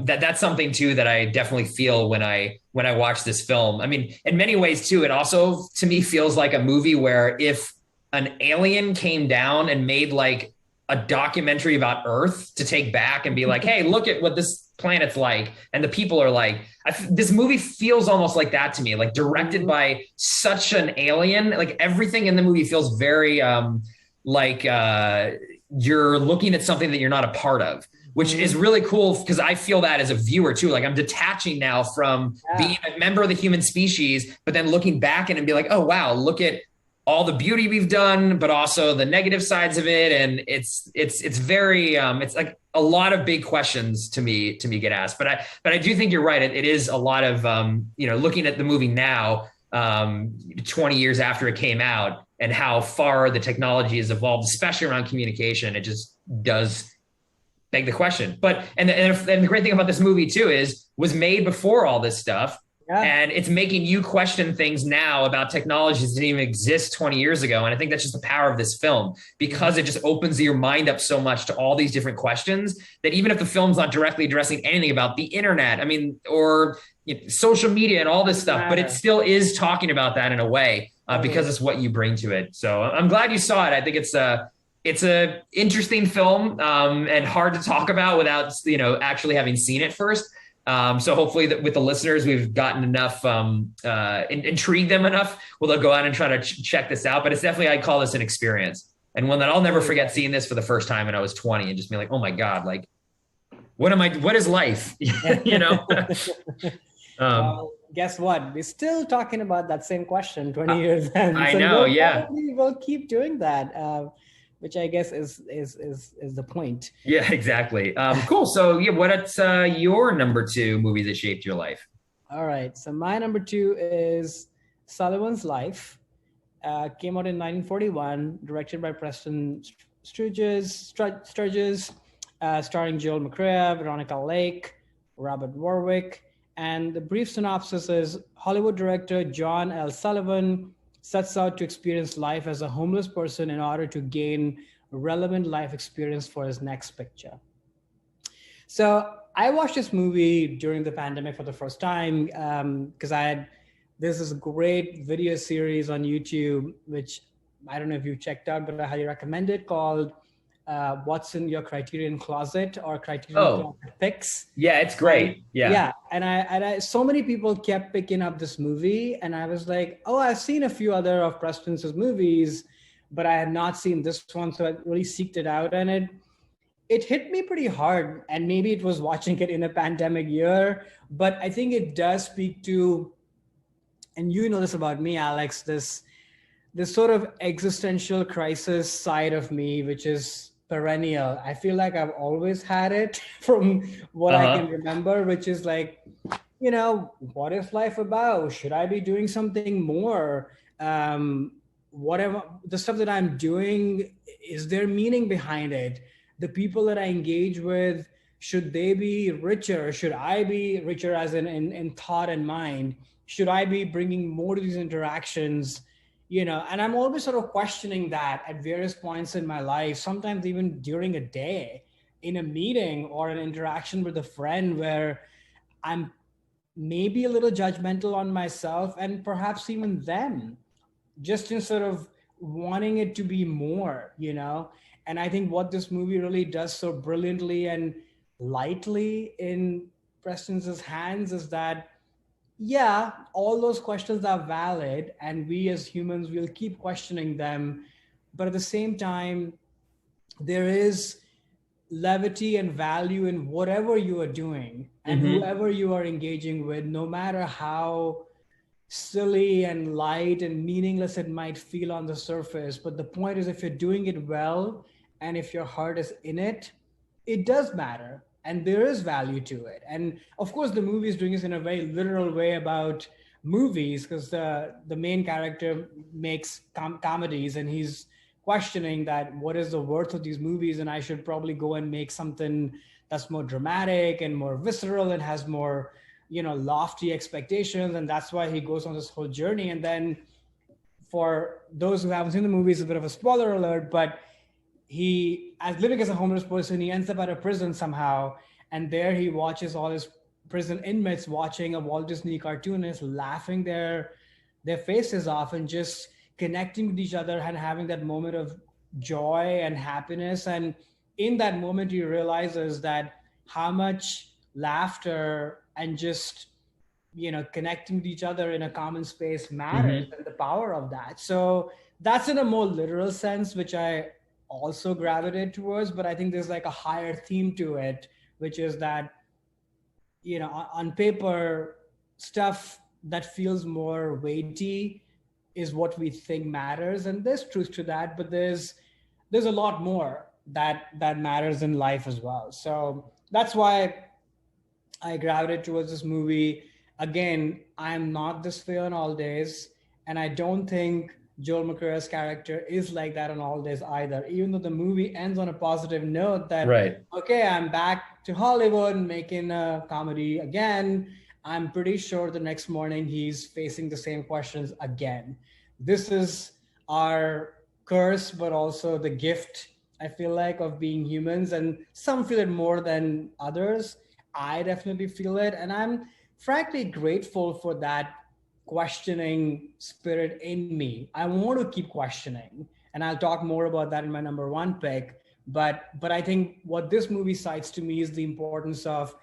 That's something too that I definitely feel when I watch this film. I mean, in many ways too, it also to me feels like a movie where if an alien came down and made like a documentary about Earth to take back and be like, hey, look at what this planet's like and the people are like, this movie feels almost like that to me, like directed by such an alien. Like everything in the movie feels very like you're looking at something that you're not a part of, which is really cool because I feel that as a viewer too. Like I'm detaching now from being a member of the human species, but then looking back and be like, oh wow, look at all the beauty we've done, but also the negative sides of it. And it's very it's like a lot of big questions to me get asked. But I do think you're right. It is a lot of looking at the movie now, 20 years after it came out, and how far the technology has evolved, especially around communication. It just does beg the question. But and the great thing about this movie too is was made before all this stuff. Yeah. And it's making you question things now about technologies that didn't even exist 20 years ago. And I think that's just the power of this film, because it just opens your mind up so much to all these different questions that even if the film's not directly addressing anything about the internet, I mean, or social media and all this stuff, but it still is talking about that in a way because it's what you bring to it. So I'm glad you saw it. I think it's a interesting film and hard to talk about without, actually having seen it first. So hopefully that with the listeners, we've gotten enough, intrigued them enough. Well, they'll go out and try to check this out, but it's definitely, I call this an experience, and one that I'll never forget, seeing this for the first time when I was 20 and just being like, oh my God, like, what is life? Guess what? We're still talking about that same question 20 years in. I know. We'll keep doing that. Which I guess is the point. Yeah, exactly. Cool. So what's your number 2 movie that shaped your life? All right. So my number 2 is Sullivan's Life. Came out in 1941, directed by Preston Sturges, starring Joel McCrea, Veronica Lake, Robert Warwick. And the brief synopsis is Hollywood director John L. Sullivan sets out to experience life as a homeless person in order to gain relevant life experience for his next picture. So I watched this movie during the pandemic for the first time because there's this great video series on YouTube, which I don't know if you checked out, but I highly recommend it, called What's in Your Criterion Closet, or Criterion Closet Picks. Yeah, it's great. Yeah. And I so many people kept picking up this movie, and I was like, oh, I've seen a few other of Preston's movies, but I had not seen this one, so I really seeked it out, and it hit me pretty hard. And maybe it was watching it in a pandemic year, but I think it does speak to, and you know this about me, Alex, this sort of existential crisis side of me, which is perennial. I feel like I've always had it from what I can remember, which is like, what is life about? Should I be doing something more? Whatever the stuff that I'm doing, is there meaning behind it? The people that I engage with, should they be richer? Should I be richer as in thought and mind? Should I be bringing more to these interactions? And I'm always sort of questioning that at various points in my life, sometimes even during a day, in a meeting or an interaction with a friend, where I'm maybe a little judgmental on myself and perhaps even them, just in sort of wanting it to be more, And I think what this movie really does so brilliantly and lightly in Preston's hands is that, yeah, all those questions are valid, and we as humans will keep questioning them. But at the same time, there is levity and value in whatever you are doing and whoever you are engaging with, no matter how silly and light and meaningless it might feel on the surface. But the point is, if you're doing it well and if your heart is in it, it does matter. And there is value to it. And of course, the movie is doing this in a very literal way about movies, because the main character makes comedies, and he's questioning that, what is the worth of these movies? And I should probably go and make something that's more dramatic and more visceral and has more, lofty expectations. And that's why he goes on this whole journey. And then for those who haven't seen the movie, it's a bit of a spoiler alert, but he, as living as a homeless person, he ends up at a prison somehow, and there he watches all his prison inmates watching a Walt Disney cartoonist, laughing their faces off and just connecting with each other and having that moment of joy and happiness. And in that moment, he realizes that how much laughter and just, connecting with each other in a common space matters, and the power of that. So that's in a more literal sense, which I also gravitate towards, but I think there's like a higher theme to it, which is that, on paper, stuff that feels more weighty is what we think matters, and there's truth to that, but there's a lot more that matters in life as well. So that's why I gravitate towards this movie. Again, I'm not this way on all days, and I don't think Joel McCrea's character is like that on all days either, even though the movie ends on a positive note that, okay, I'm back to Hollywood making a comedy again. I'm pretty sure the next morning he's facing the same questions again. This is our curse, but also the gift, I feel like, of being humans. And some feel it more than others. I definitely feel it. And I'm frankly grateful for that questioning spirit in me. I want to keep questioning, and I'll talk more about that in my number one pick. But I think what this movie cites to me is the importance of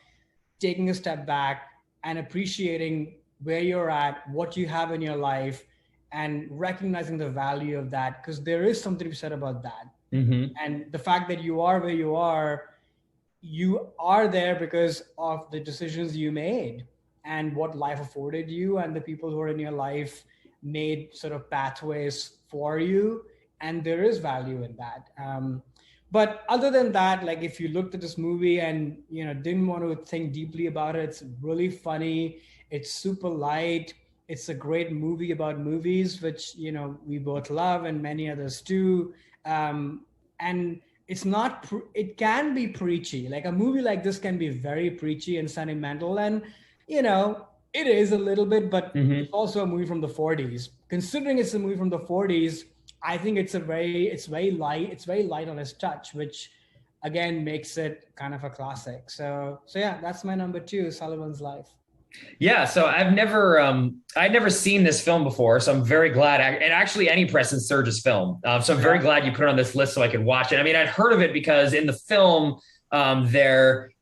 taking a step back and appreciating where you're at, what you have in your life, and recognizing the value of that, because there is something to be said about that. And the fact that you are where you are there because of the decisions you made and what life afforded you, and the people who are in your life made sort of pathways for you. And there is value in that. But other than that, like, if you looked at this movie and, didn't want to think deeply about it, it's really funny. It's super light. It's a great movie about movies, which, we both love, and many others too. And it's not, it can be preachy. Like, a movie like this can be very preachy and sentimental, and, it is a little bit, but it's also a movie from the 40s. Considering it's a movie from the 40s, I think it's very light. It's very light on its touch, which again makes it kind of a classic. So yeah, that's my number two, Sullivan's Life. Yeah, so I'd never seen this film before, so I'm very glad. And actually, any Preston Sturges film, so I'm very glad you put it on this list so I could watch it. I mean, I'd heard of it because in the film,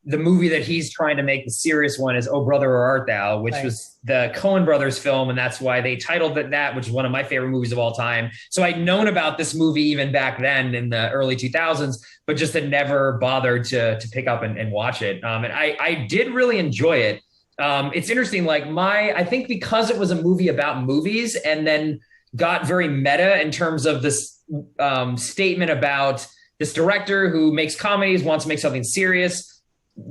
the movie that he's trying to make the serious one is Oh Brother, Where Art Thou, which was the Coen brothers film. And that's why they titled it that, which is one of my favorite movies of all time. So I'd known about this movie even back then in the early 2000s, but just had never bothered to pick up and watch it. And I did really enjoy it. It's interesting. Like I think because it was a movie about movies and then got very meta in terms of this statement about this director who makes comedies, wants to make something serious.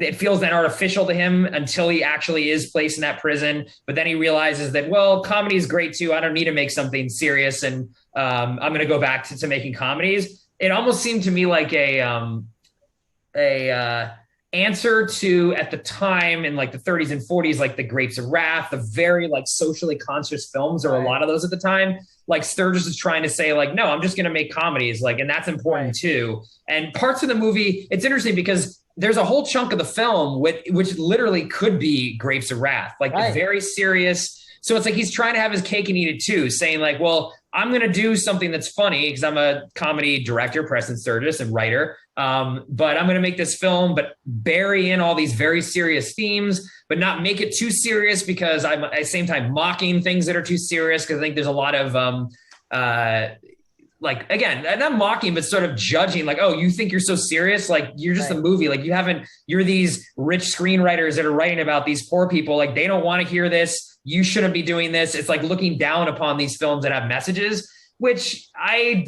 It feels then artificial to him until he actually is placed in that prison. But then he realizes that, well, comedy is great too. I don't need to make something serious. And I'm going to go back to making comedies. It almost seemed to me like a answer to, at the time in like the 30s and 40s, like the Grapes of Wrath, the very like socially conscious films, or a lot of those at the time. Like Sturges is trying to say like, no, I'm just going to make comedies. Like, and that's important too. And parts of the movie, it's interesting because there's a whole chunk of the film which literally could be Grapes of Wrath, like very serious. So it's like he's trying to have his cake and eat it too, saying like, well, I'm going to do something that's funny because I'm a comedy director, Preston Sturges, and writer. But I'm going to make this film, but bury in all these very serious themes, but not make it too serious because I'm at the same time mocking things that are too serious. Because I think there's a lot of like, again, not mocking, but sort of judging, like, oh, you think you're so serious? Like, you're just a movie. Like, you're these rich screenwriters that are writing about these poor people. Like, they don't want to hear this. You shouldn't be doing this. It's like looking down upon these films that have messages, which I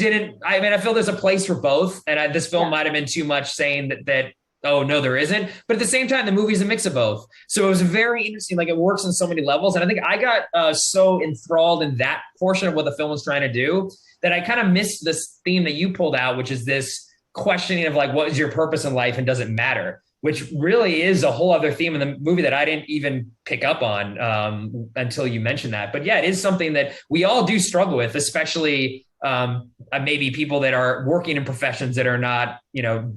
feel there's a place for both. And this film might've been too much saying that, oh, no, there isn't. But at the same time, the movie's a mix of both. So it was very interesting. Like, it works on so many levels. And I think I got so enthralled in that portion of what the film was trying to do that I kind of missed this theme that you pulled out, which is this questioning of like, what is your purpose in life and does it matter? Which really is a whole other theme in the movie that I didn't even pick up on until you mentioned that. But yeah, it is something that we all do struggle with, especially maybe people that are working in professions that are not,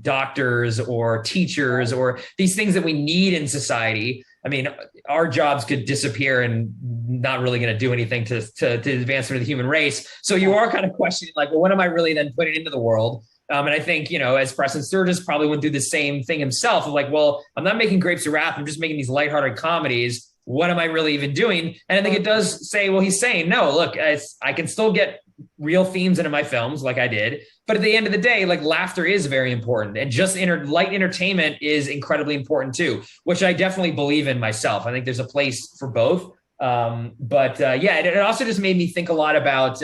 doctors or teachers or these things that we need in society. I mean, our jobs could disappear and not really going to do anything to advancement of the human race. So you are kind of questioning like, well, what am I really then putting into the world? And I think, as Preston Sturges probably went through the same thing himself of like, well, I'm not making Grapes of Wrath. I'm just making these lighthearted comedies. What am I really even doing? And I think it does say, well, he's saying, no, look, I can still get real themes into my films like I did. But at the end of the day, like laughter is very important. And just light entertainment is incredibly important too, which I definitely believe in myself. I think there's a place for both. It also just made me think a lot about,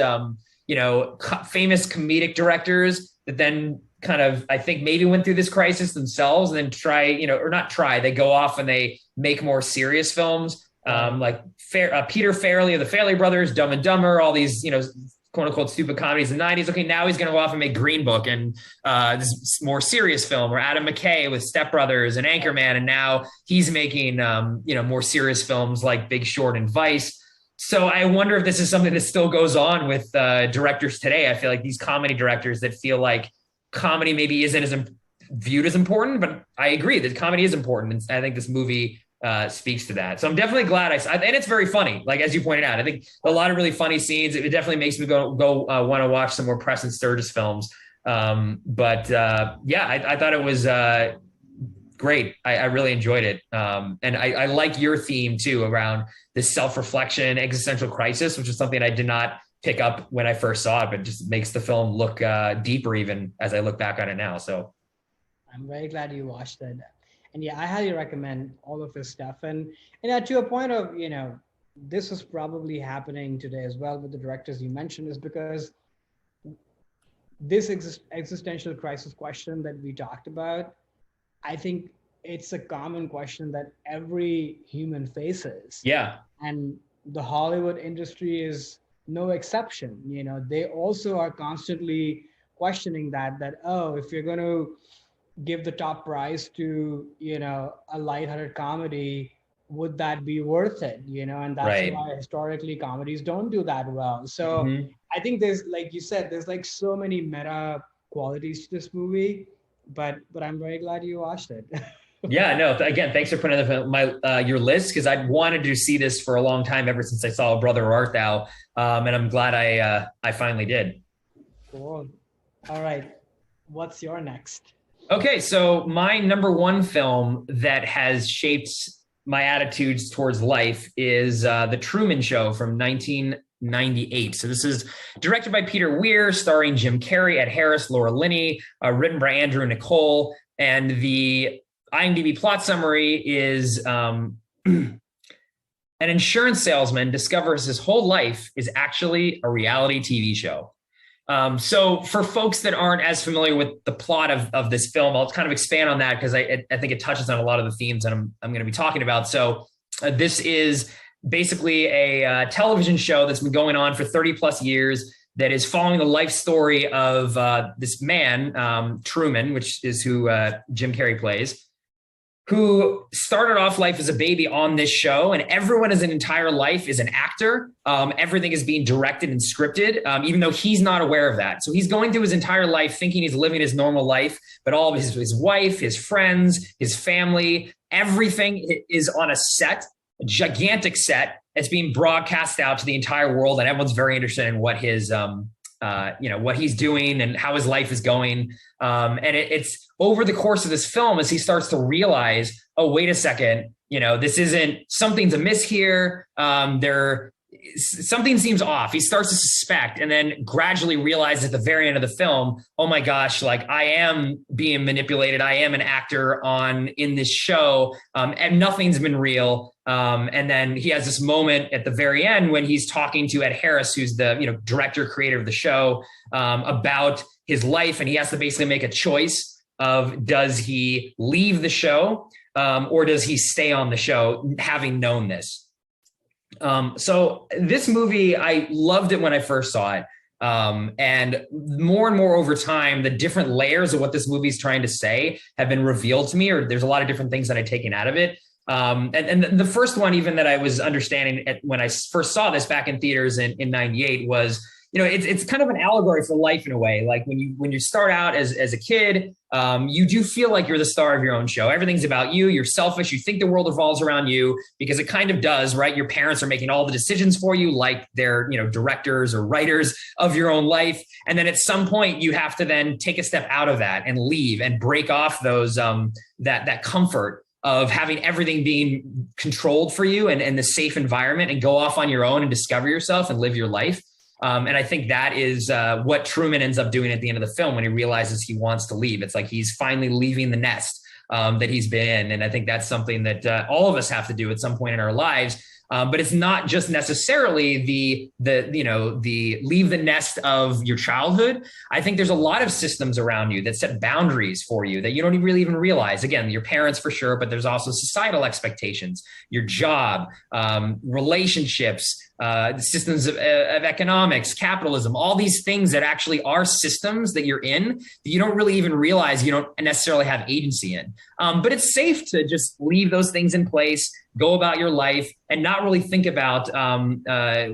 famous comedic directors that then kind of, I think maybe went through this crisis themselves and then they go off and they make more serious films. Like Peter Farrelly of the Farrelly Brothers, Dumb and Dumber, all these, quote unquote stupid comedies in the 90s. Okay, now he's going to go off and make Green Book and this more serious film, or Adam McKay with Step Brothers and Anchorman. And now he's making, more serious films like Big Short and Vice. So I wonder if this is something that still goes on with directors today. I feel like these comedy directors that feel like comedy maybe isn't as viewed as important, but I agree that comedy is important. And I think this movie speaks to that. So I'm definitely glad and it's very funny. Like, as you pointed out, I think a lot of really funny scenes. It definitely makes me go want to watch some more Preston Sturges films. I thought it was great. I really enjoyed it. And I like your theme too around this self-reflection, existential crisis, which is something I did not pick up when I first saw it, but just makes the film look deeper even as I look back on it now. So I'm very glad you watched it. And yeah, I highly recommend all of his stuff. And to a point of, this is probably happening today as well with the directors you mentioned, is because this existential crisis question that we talked about, I think it's a common question that every human faces. Yeah. And the Hollywood industry is no exception. They also are constantly questioning that, oh, if you're going to give the top prize to, a lighthearted comedy, would that be worth it? And that's why historically comedies don't do that well. So I think there's, like you said, there's like so many meta qualities to this movie, but I'm very glad you watched it. Yeah, no, again, thanks for putting your list, because I wanted to see this for a long time, ever since I saw Brother Where Art Thou. And I'm glad I finally did. Cool. All right. What's your next? Okay, so my number one film that has shaped my attitudes towards life is The Truman Show from 1998. So this is directed by Peter Weir, starring Jim Carrey, Ed Harris, Laura Linney, written by Andrew Nicole. And the IMDb plot summary is an insurance salesman discovers his whole life is actually a reality TV show. So for folks that aren't as familiar with the plot of this film, I'll kind of expand on that because I think it touches on a lot of the themes that I'm going to be talking about. So this is basically a television show that's been going on for 30 plus years that is following the life story of this man, Truman, which is who Jim Carrey plays, who started off life as a baby on this show, and everyone as an entire life is an actor. Everything is being directed and scripted, even though he's not aware of that. So he's going through his entire life thinking he's living his normal life, but all of his wife, his friends, his family, everything is on a set, a gigantic set. It's being broadcast out to the entire world, and everyone's very interested in what his what he's doing and how his life is going. And it's over the course of this film as he starts to realize, oh, wait a second, this isn't, something's amiss here. Something seems off. He starts to suspect, and then gradually realizes at the very end of the film, oh my gosh, like I am being manipulated. I am an actor in this show, and nothing's been real. And then he has this moment at the very end when he's talking to Ed Harris, who's the director, creator of the show, about his life, and he has to basically make a choice of does he leave the show or does he stay on the show, having known this. So this movie, I loved it when I first saw it. And more over time, the different layers of what this movie is trying to say have been revealed to me, or there's a lot of different things that I've taken out of it. And the first one, even that I was understanding when I first saw this back in theaters in 98 was, it's kind of an allegory for life in a way. Like when you start out as a kid, you do feel like you're the star of your own show. Everything's about you. You're selfish. You think the world revolves around you because it kind of does, right? Your parents are making all the decisions for you, like they're, directors or writers of your own life. And then at some point you have to then take a step out of that and leave and break off those, that comfort of having everything being controlled for you and the safe environment, and go off on your own and discover yourself and live your life. And I think that is what Truman ends up doing at the end of the film when he realizes he wants to leave. It's like he's finally leaving the nest that he's been in. And I think that's something that all of us have to do at some point in our lives. But it's not just necessarily the leave the nest of your childhood. I think there's a lot of systems around you that set boundaries for you that you don't really even realize. Again, your parents for sure, but there's also societal expectations, your job, relationships, systems of economics, capitalism, all these things that actually are systems that you're in that you don't really even realize you don't necessarily have agency in. But it's safe to just leave those things in place, go about your life, and not really think about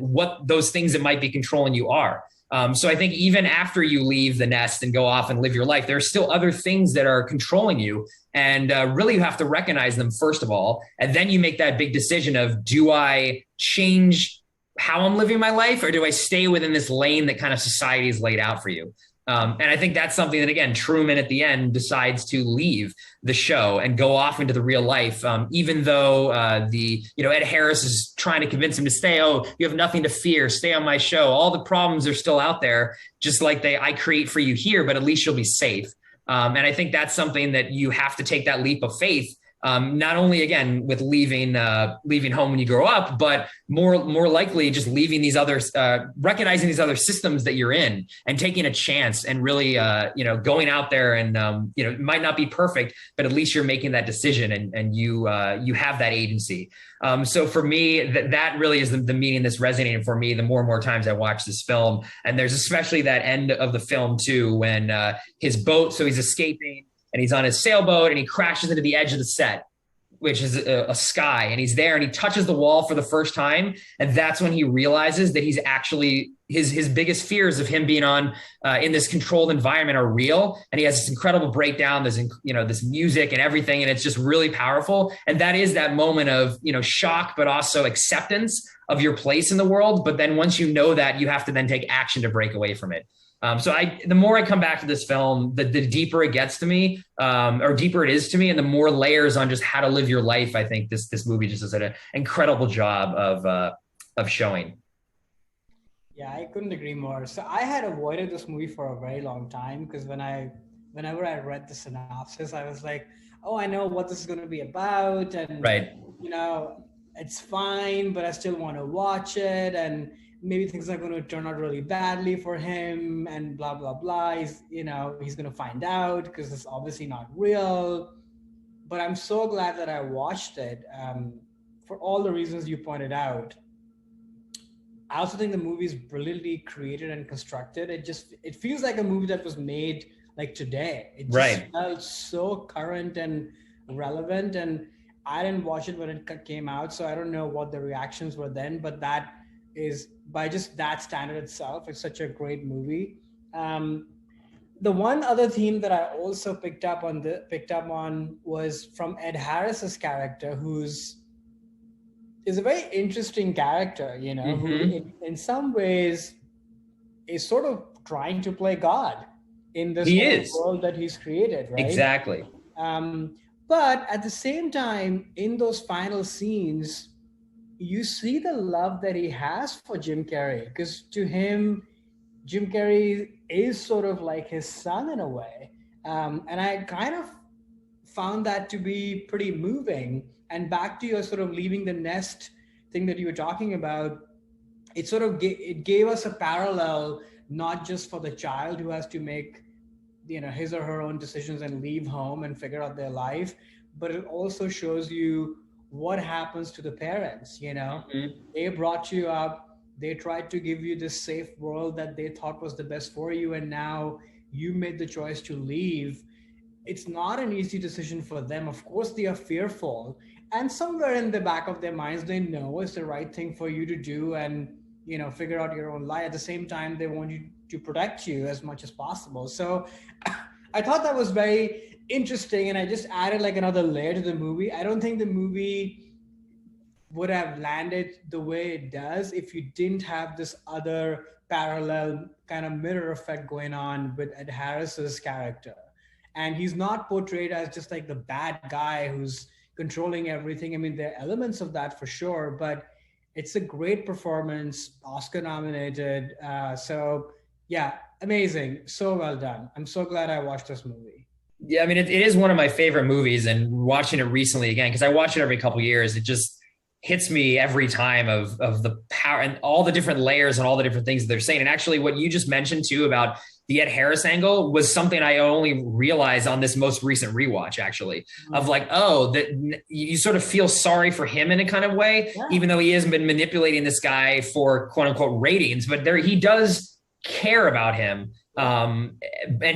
what those things that might be controlling you are. So I think even after you leave the nest and go off and live your life, there are still other things that are controlling you. And really you have to recognize them first of all. And then you make that big decision of, do I change how I'm living my life, or do I stay within this lane that kind of society has laid out for you? And I think that's something that, again, Truman at the end decides to leave the show and go off into the real life, even though Ed Harris is trying to convince him to stay. Oh, you have nothing to fear. Stay on my show. All the problems are still out there, just like I create for you here, but at least you'll be safe. And I think that's something that you have to take that leap of faith. Not only, again, with leaving home when you grow up, but more likely just leaving these other, recognizing these other systems that you're in and taking a chance and really, going out there and, it might not be perfect, but at least you're making that decision and you have that agency. So for me, that really is the meaning that's resonating for me the more and more times I watch this film. And there's especially that end of the film too, when his boat, so he's escaping, and he's on his sailboat and he crashes into the edge of the set, which is a sky. And he's there and he touches the wall for the first time. And that's when he realizes that he's actually, his biggest fears of him being on in this controlled environment are real. And he has this incredible breakdown. There's, this music and everything. And it's just really powerful. And that is that moment of, shock, but also acceptance of your place in the world. But then once you know that, you have to then take action to break away from it. So the more I come back to this film, the deeper it gets to me, or deeper it is to me, and the more layers on just how to live your life. I think this movie just does an incredible job of showing. Yeah, I couldn't agree more. So I had avoided this movie for a very long time because whenever I read the synopsis, I was like, oh, I know what this is going to be about, and Right. it's fine, but I still want to watch it, and maybe things are going to turn out really badly for him, and blah blah blah. He's going to find out because it's obviously not real. But I'm so glad that I watched it for all the reasons you pointed out. I also think the movie is brilliantly created and constructed. It feels like a movie that was made like today. It just felt so current and relevant. And I didn't watch it when it came out, so I don't know what the reactions were then. But that is, by just that standard itself, it's such a great movie. The one other theme that I also picked up on was from Ed Harris's character, is a very interesting character, who in some ways is sort of trying to play God in this world that he's created, right? Exactly. But at the same time, in those final scenes, you see the love that he has for Jim Carrey, because to him, Jim Carrey is sort of like his son in a way. And I kind of found that to be pretty moving. And back to your sort of leaving the nest thing that you were talking about, it sort of it gave us a parallel, not just for the child who has to make his or her own decisions and leave home and figure out their life, but it also shows you what happens to the parents. They brought you up, they tried to give you this safe world that they thought was the best for you, and now you made the choice to leave. It's not an easy decision for them. Of course they are fearful, and somewhere in the back of their minds they know it's the right thing for you to do and figure out your own life. At the same time, they want you to protect you as much as possible. So I thought that was very interesting, and I just added like another layer to the movie. I don't think the movie would have landed the way it does if you didn't have this other parallel kind of mirror effect going on with Ed Harris's character. And he's not portrayed as just like the bad guy who's controlling everything. I mean, there are elements of that for sure, but it's a great performance, Oscar nominated. So yeah, amazing. So well done. I'm so glad I watched this movie. Yeah, I mean, it is one of my favorite movies, and watching it recently again, because I watch it every couple of years, it just hits me every time of the power and all the different layers and all the different things that they're saying. And actually what you just mentioned too about the Ed Harris angle was something I only realized on this most recent rewatch, actually, of like, oh, that you sort of feel sorry for him in a kind of way, even though he hasn't been manipulating this guy for quote unquote ratings, but he does care about him. And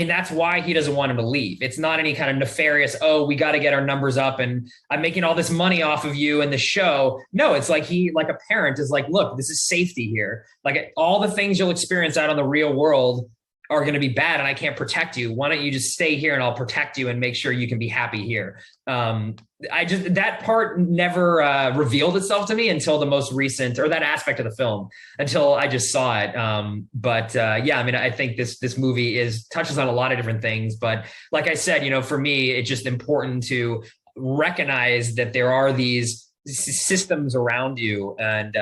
that's why he doesn't want him to leave. It's not any kind of nefarious, oh, we got to get our numbers up and I'm making all this money off of you in the show. No, it's like like a parent is like, look, this is safety here. Like all the things you'll experience out in the real world are going to be bad and I can't protect you. Why don't you just stay here and I'll protect you and make sure you can be happy here. That part never revealed itself to me until the most recent, or that aspect of the film, until I just saw it. Yeah, I mean, I think this movie touches on a lot of different things, but like I said, for me, it's just important to recognize that there are these systems around you, and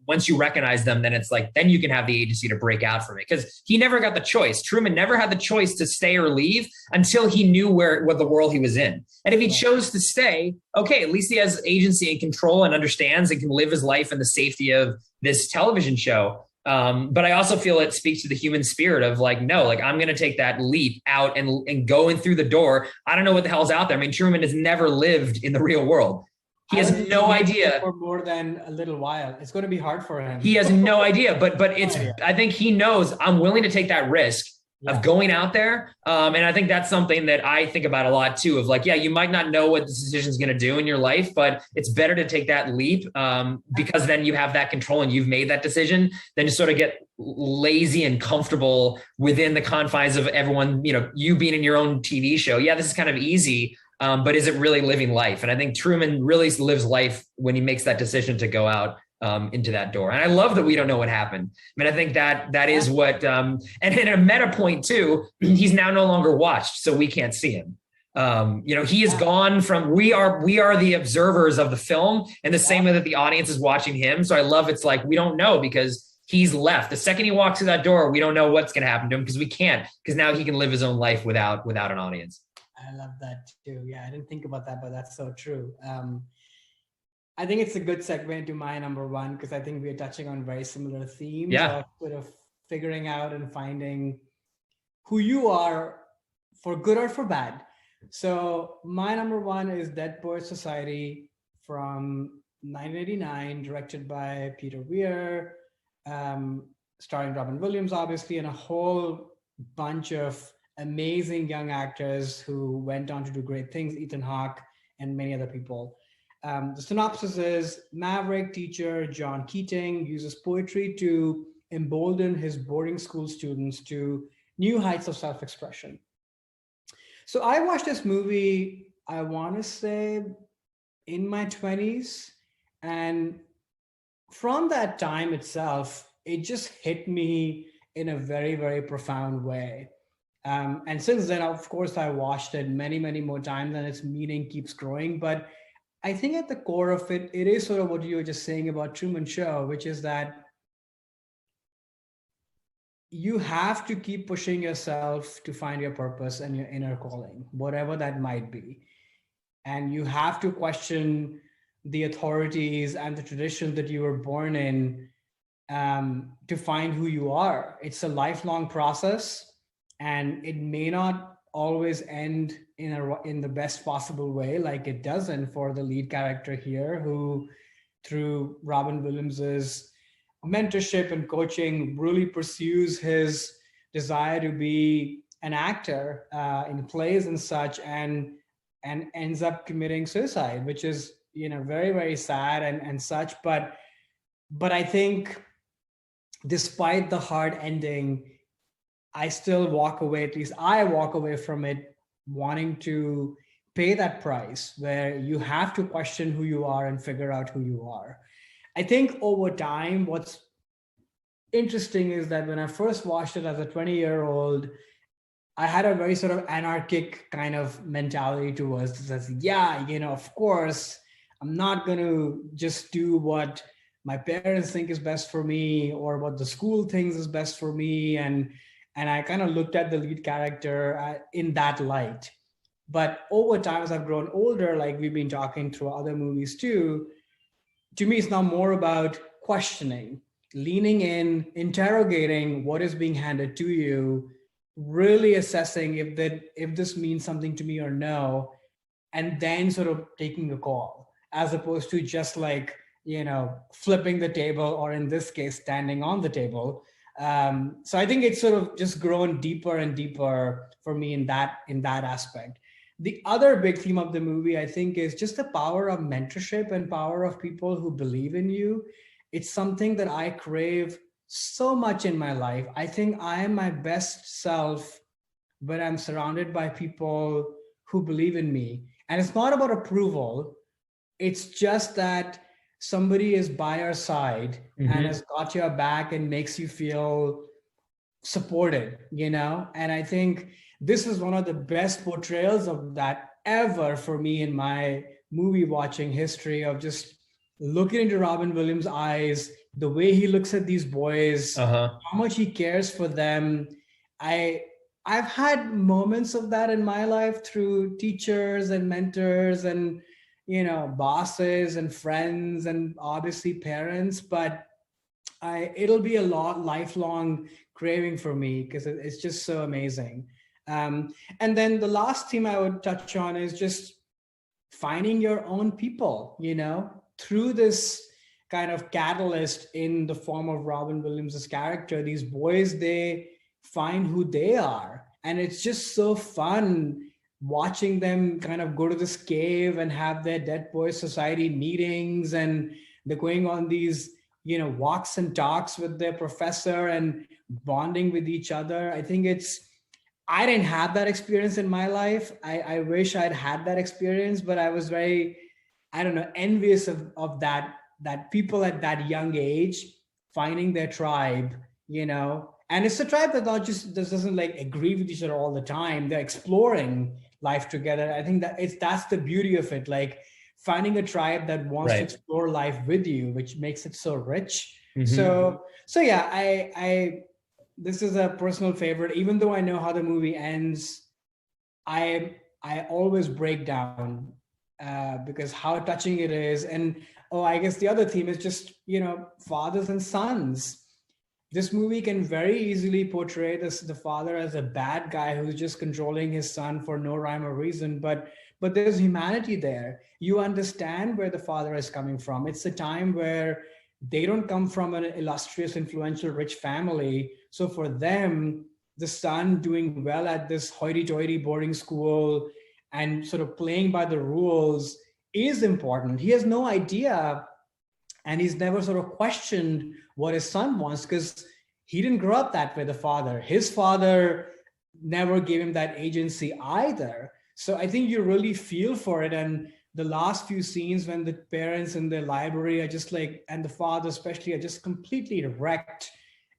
once you recognize them, then it's like, then you can have the agency to break out from it, because he never got the choice. Truman never had the choice to stay or leave until he knew what the world he was in. And if he chose to stay, okay, at least he has agency and control and understands and can live his life in the safety of this television show. But I also feel it speaks to the human spirit of like, no, like I'm going to take that leap out and go in through the door. I don't know what the hell's out there. I mean, Truman has never lived in the real world. He has no idea for more than a little while. It's going to be hard for him. He has no idea, but it's, I think he knows I'm willing to take that risk of going out there. And I think that's something that I think about a lot too, of like, yeah, you might not know what this decision is going to do in your life, but it's better to take that leap because then you have that control and you've made that decision than to sort of get lazy and comfortable within the confines of everyone, you being in your own TV show. Yeah, this is kind of easy. But is it really living life? And I think Truman really lives life when he makes that decision to go out into that door. And I love that we don't know what happened. I mean, I think that is what, and in a meta point too, he's now no longer watched, so we can't see him. He is gone from, we are the observers of the film in the same way that the audience is watching him. So I love, it's like, we don't know because he's left. The second he walks through that door, we don't know what's going to happen to him because we can't, because now he can live his own life without an audience. I love that too. Yeah, I didn't think about that, but that's so true. I think it's a good segue into my number one, because I think we're touching on very similar themes of sort of figuring out and finding who you are for good or for bad. So my number one is Dead Poets Society from 1989, directed by Peter Weir, starring Robin Williams, obviously, and a whole bunch of amazing young actors who went on to do great things, Ethan Hawke and many other people. The synopsis is: maverick teacher John Keating uses poetry to embolden his boarding school students to new heights of self-expression. So I watched this movie, I want to say in my 20s. And from that time itself, it just hit me in a very, very profound way. And since then, of course, I watched it many, many more times, and its meaning keeps growing. But I think at the core of it, it is sort of what you were just saying about Truman Show, which is that you have to keep pushing yourself to find your purpose and your inner calling, whatever that might be. And you have to question the authorities and the tradition that you were born in to find who you are. It's a lifelong process, and it may not always end in the best possible way, like it doesn't for the lead character here, who through Robin Williams's mentorship and coaching really pursues his desire to be an actor in plays and such, and ends up committing suicide, which is very, very sad and such. But I think despite the hard ending, I still walk away, at least I walk away from it wanting to pay that price, where you have to question who you are and figure out who you are. I think over time, what's interesting is that when I first watched it as a 20-year-old, I had a very sort of anarchic kind of mentality towards this. Of course, I'm not going to just do what my parents think is best for me or what the school thinks is best for me. And I kind of looked at the lead character in that light. But over time, as I've grown older, like we've been talking through other movies too, to me, it's now more about questioning, leaning in, interrogating what is being handed to you, really assessing if this means something to me or no, and then sort of taking a call, as opposed to just like, flipping the table, or in this case, standing on the table. So I think it's sort of just grown deeper and deeper for me in that aspect. The other big theme of the movie, I think, is just the power of mentorship and power of people who believe in you. It's something that I crave so much in my life. I think I am my best self when I'm surrounded by people who believe in me. And it's not about approval. It's just that somebody is by your side and has got your back and makes you feel supported, And I think this is one of the best portrayals of that ever for me in my movie watching history, of just looking into Robin Williams' eyes, the way he looks at these boys, how much he cares for them. I've had moments of that in my life through teachers and mentors and bosses and friends and obviously parents, but it'll be a lifelong craving for me because it's just so amazing. And then the last theme I would touch on is just finding your own people, through this kind of catalyst in the form of Robin Williams's character. These boys, they find who they are, and it's just so fun watching them kind of go to this cave and have their Dead Poets Society meetings, and they're going on these walks and talks with their professor and bonding with each other. I think I didn't have that experience in my life. I wish I'd had that experience, but I was very, envious of that that people at that young age finding their tribe, and it's a tribe that not just doesn't like agree with each other all the time. They're exploring life together. I think that's the beauty of it. Like finding a tribe that wants to explore life with you, which makes it so rich. So yeah, I this is a personal favorite. Even though I know how the movie ends, I always break down because how touching it is. And I guess the other theme is just fathers and sons. This movie can very easily portray the father as a bad guy who's just controlling his son for no rhyme or reason. But there's humanity there. You understand where the father is coming from. It's a time where they don't come from an illustrious, influential, rich family. So for them, the son doing well at this hoity-toity boarding school and sort of playing by the rules is important. He has no idea, and he's never sort of questioned what his son wants because he didn't grow up that way, the father. His father never gave him that agency either. So I think you really feel for it. And the last few scenes when the parents in the library are just like, and the father especially, are just completely wrecked.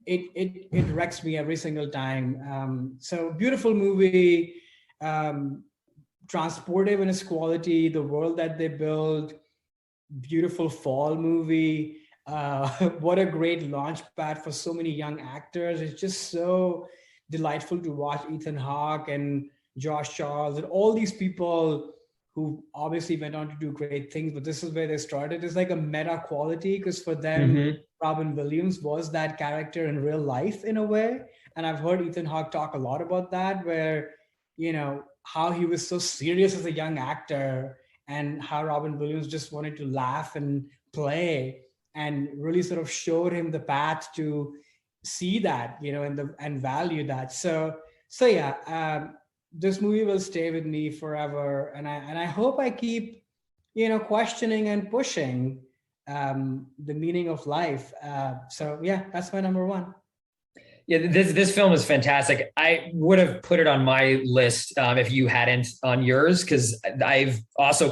It wrecks me every single time. So beautiful movie, transportive in its quality, the world that they build, beautiful fall movie. What a great launch pad for so many young actors. It's just so delightful to watch Ethan Hawke and Josh Charles and all these people who obviously went on to do great things, but this is where they started. It's like a meta quality because for them, Robin Williams was that character in real life in a way. And I've heard Ethan Hawke talk a lot about that, where, how he was so serious as a young actor and how Robin Williams just wanted to laugh and play and really sort of showed him the path to see that, and value that. So yeah, this movie will stay with me forever. And I hope I keep, questioning and pushing the meaning of life. So yeah, that's my number one. Yeah, this film is fantastic. I would have put it on my list if you hadn't on yours, because I've also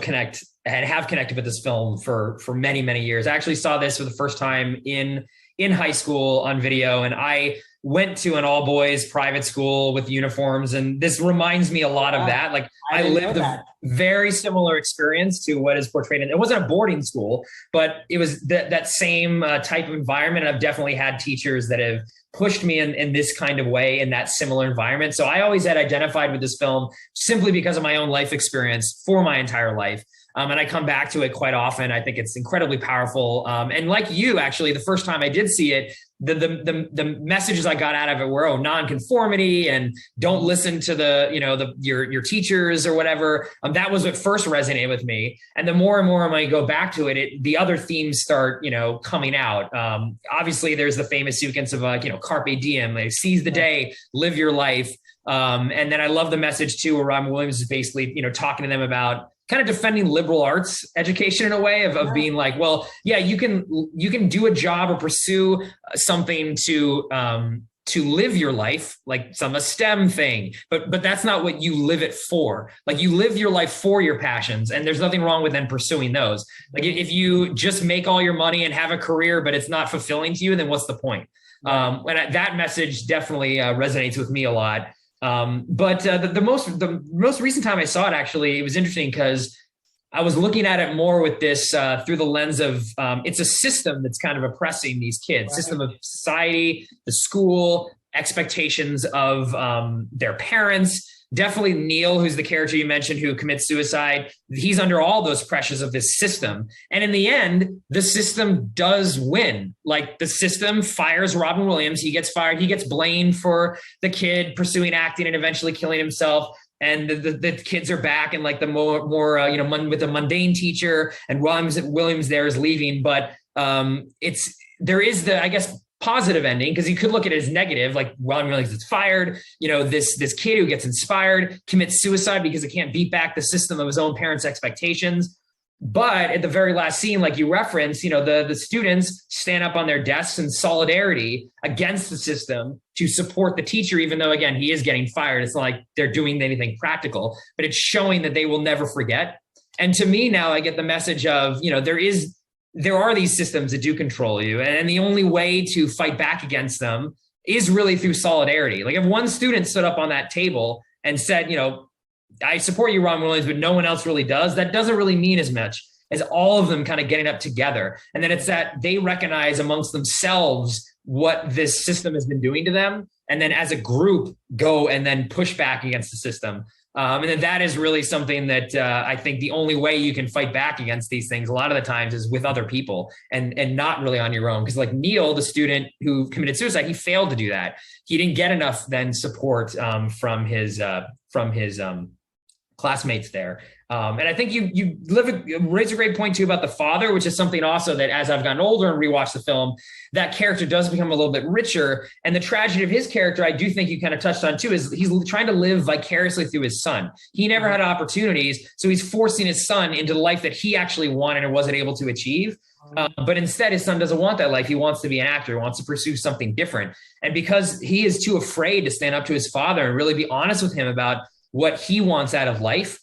have connected with this film for many, many years. I actually saw this for the first time in high school on video, and I went to an all boys private school with uniforms. And this reminds me a lot of that. Like I lived a very similar experience to what is portrayed in, it wasn't a boarding school, but it was that same type of environment. And I've definitely had teachers that have pushed me in this kind of way in that similar environment. So I always had identified with this film simply because of my own life experience for my entire life. And I come back to it quite often. I think it's incredibly powerful. And like you, actually, the first time I did see it, the messages I got out of it were, nonconformity and don't listen to your teachers or whatever. That was what first resonated with me. And the more and more when I go back to it, the other themes start, coming out. Obviously, there's the famous sequence of carpe diem, like seize the day, live your life. And then I love the message too, where Robin Williams is basically, talking to them about kind of defending liberal arts education in a way of being like, well, yeah, you can do a job or pursue something to live your life, like a STEM thing, but that's not what you live it for. Like you live your life for your passions, and there's nothing wrong with then pursuing those. Like if you just make all your money and have a career, but it's not fulfilling to you, then what's the point? And that message definitely resonates with me a lot. But the most recent time I saw it, actually, it was interesting because I was looking at it more with this through the lens of it's a system that's kind of oppressing these kids, system of society, the school, expectations of their parents. Definitely Neil, who's the character you mentioned who commits suicide. He's under all those pressures of this system. And in the end, the system does win. Like the system fires Robin Williams. He gets fired. He gets blamed for the kid pursuing acting and eventually killing himself. And the kids are back and like the more with a mundane teacher, and Williams there is leaving. But there is the, I guess, positive ending, because you could look at it as negative, like Robin Williams gets fired, this kid who gets inspired commits suicide because he can't beat back the system of his own parents' expectations. But at the very last scene, like you referenced, the students stand up on their desks in solidarity against the system to support the teacher, even though, again, he is getting fired. It's not like they're doing anything practical, but it's showing that they will never forget. And to me now, I get the message of, there is there are these systems that do control you. And the only way to fight back against them is really through solidarity. Like if one student stood up on that table and said, I support you, Ron Williams, but no one else really does, that doesn't really mean as much as all of them kind of getting up together. And then it's that they recognize amongst themselves what this system has been doing to them. And then as a group go and then push back against the system. And then that is really something that I think the only way you can fight back against these things a lot of the times is with other people and not really on your own. Because like Neil, the student who committed suicide, he failed to do that. He didn't get enough then support from his classmates there. And I think you raise a great point too about the father, which is something also that as I've gotten older and rewatched the film, that character does become a little bit richer. And the tragedy of his character, I do think you kind of touched on too, is he's trying to live vicariously through his son. He never had opportunities, so he's forcing his son into the life that he actually wanted and wasn't able to achieve. But instead, his son doesn't want that life. He wants to be an actor, wants to pursue something different. And because he is too afraid to stand up to his father and really be honest with him about what he wants out of life,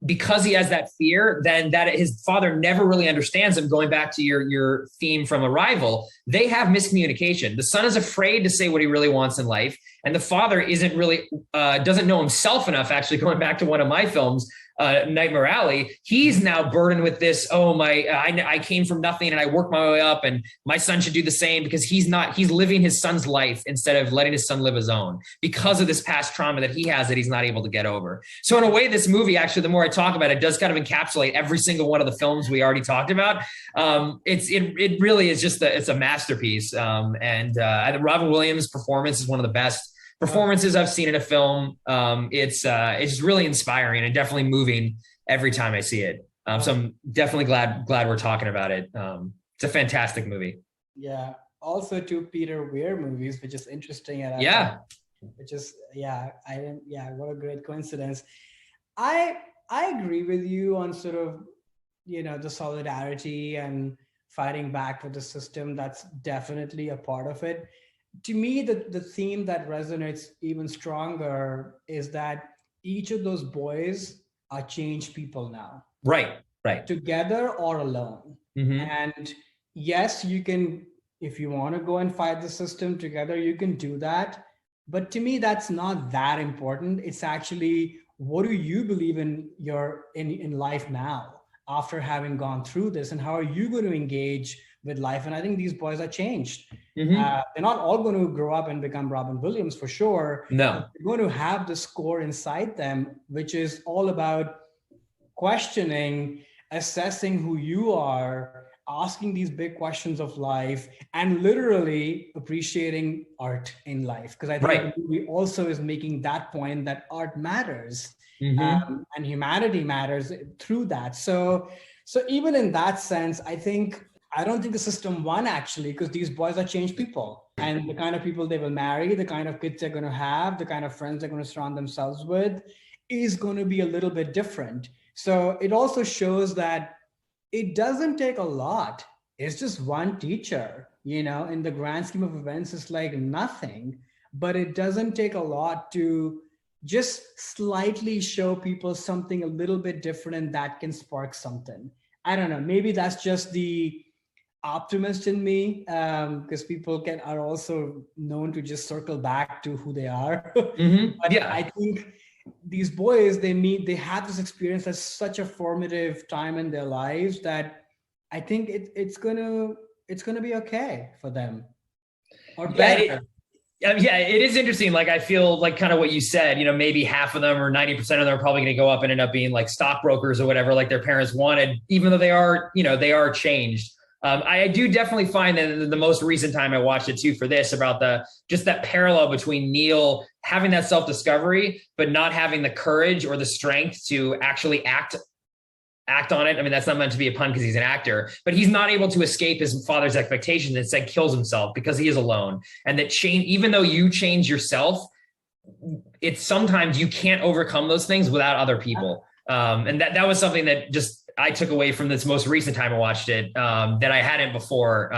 because he has that fear, then that his father never really understands him. Going back to your theme from Arrival, they have miscommunication. The son is afraid to say what he really wants in life. And the father isn't really, doesn't know himself enough. Actually, going back to one of my films, Nightmare Alley, he's now burdened with this. I came from nothing and I worked my way up, and my son should do the same, because he's living his son's life instead of letting his son live his own because of this past trauma that he has that he's not able to get over. So in a way, this movie, actually, the more I talk about it, does kind of encapsulate every single one of the films we already talked about. It really is just it's a masterpiece. And Robin Williams' performance is one of the best performances I've seen in a film. It's just really inspiring and definitely moving every time I see it. So I'm definitely glad we're talking about it. It's a fantastic movie. Yeah. Also, two Peter Weir movies, which is interesting. What a great coincidence. I agree with you on sort of, the solidarity and fighting back with the system. That's definitely a part of it. To me, the theme that resonates even stronger is that each of those boys are changed people now. Right. Together or alone. Mm-hmm. And yes, you can, if you want to go and fight the system together, you can do that. But to me, that's not that important. It's actually, what do you believe in in life now after having gone through this, and how are you going to engage with life? And I think these boys are changed. Mm-hmm. They're not all going to grow up and become Robin Williams for sure. No, they're going to have this core inside them, which is all about questioning, assessing who you are, asking these big questions of life, and literally appreciating art in life. Because I think the movie also is making that point that art matters. Mm-hmm. And humanity matters through that. So even in that sense, I don't think the system won, actually, because these boys are changed people, and the kind of people they will marry, the kind of kids they're going to have, the kind of friends they're going to surround themselves with is going to be a little bit different. So it also shows that it doesn't take a lot. It's just one teacher, in the grand scheme of events, it's like nothing, but it doesn't take a lot to just slightly show people something a little bit different, and that can spark something. I don't know, maybe that's just the optimist in me, because people are also known to just circle back to who they are. Mm-hmm. But yeah, I think these boys, they have this experience that's such a formative time in their lives that I think it's gonna be okay for them, or better. It is interesting. Like, I feel like kind of what you said, maybe half of them or 90% of them are probably going to go up and end up being like stockbrokers or whatever, like their parents wanted, even though they are changed. I do definitely find that in the most recent time I watched it too for this, about just that parallel between Neil having that self-discovery, but not having the courage or the strength to actually act on it. I mean, that's not meant to be a pun because he's an actor, but he's not able to escape his father's expectations and instead kills himself because he is alone. And that change, even though you change yourself, it's sometimes you can't overcome those things without other people. And that was something that just I took away from this most recent time I watched it, that I hadn't before.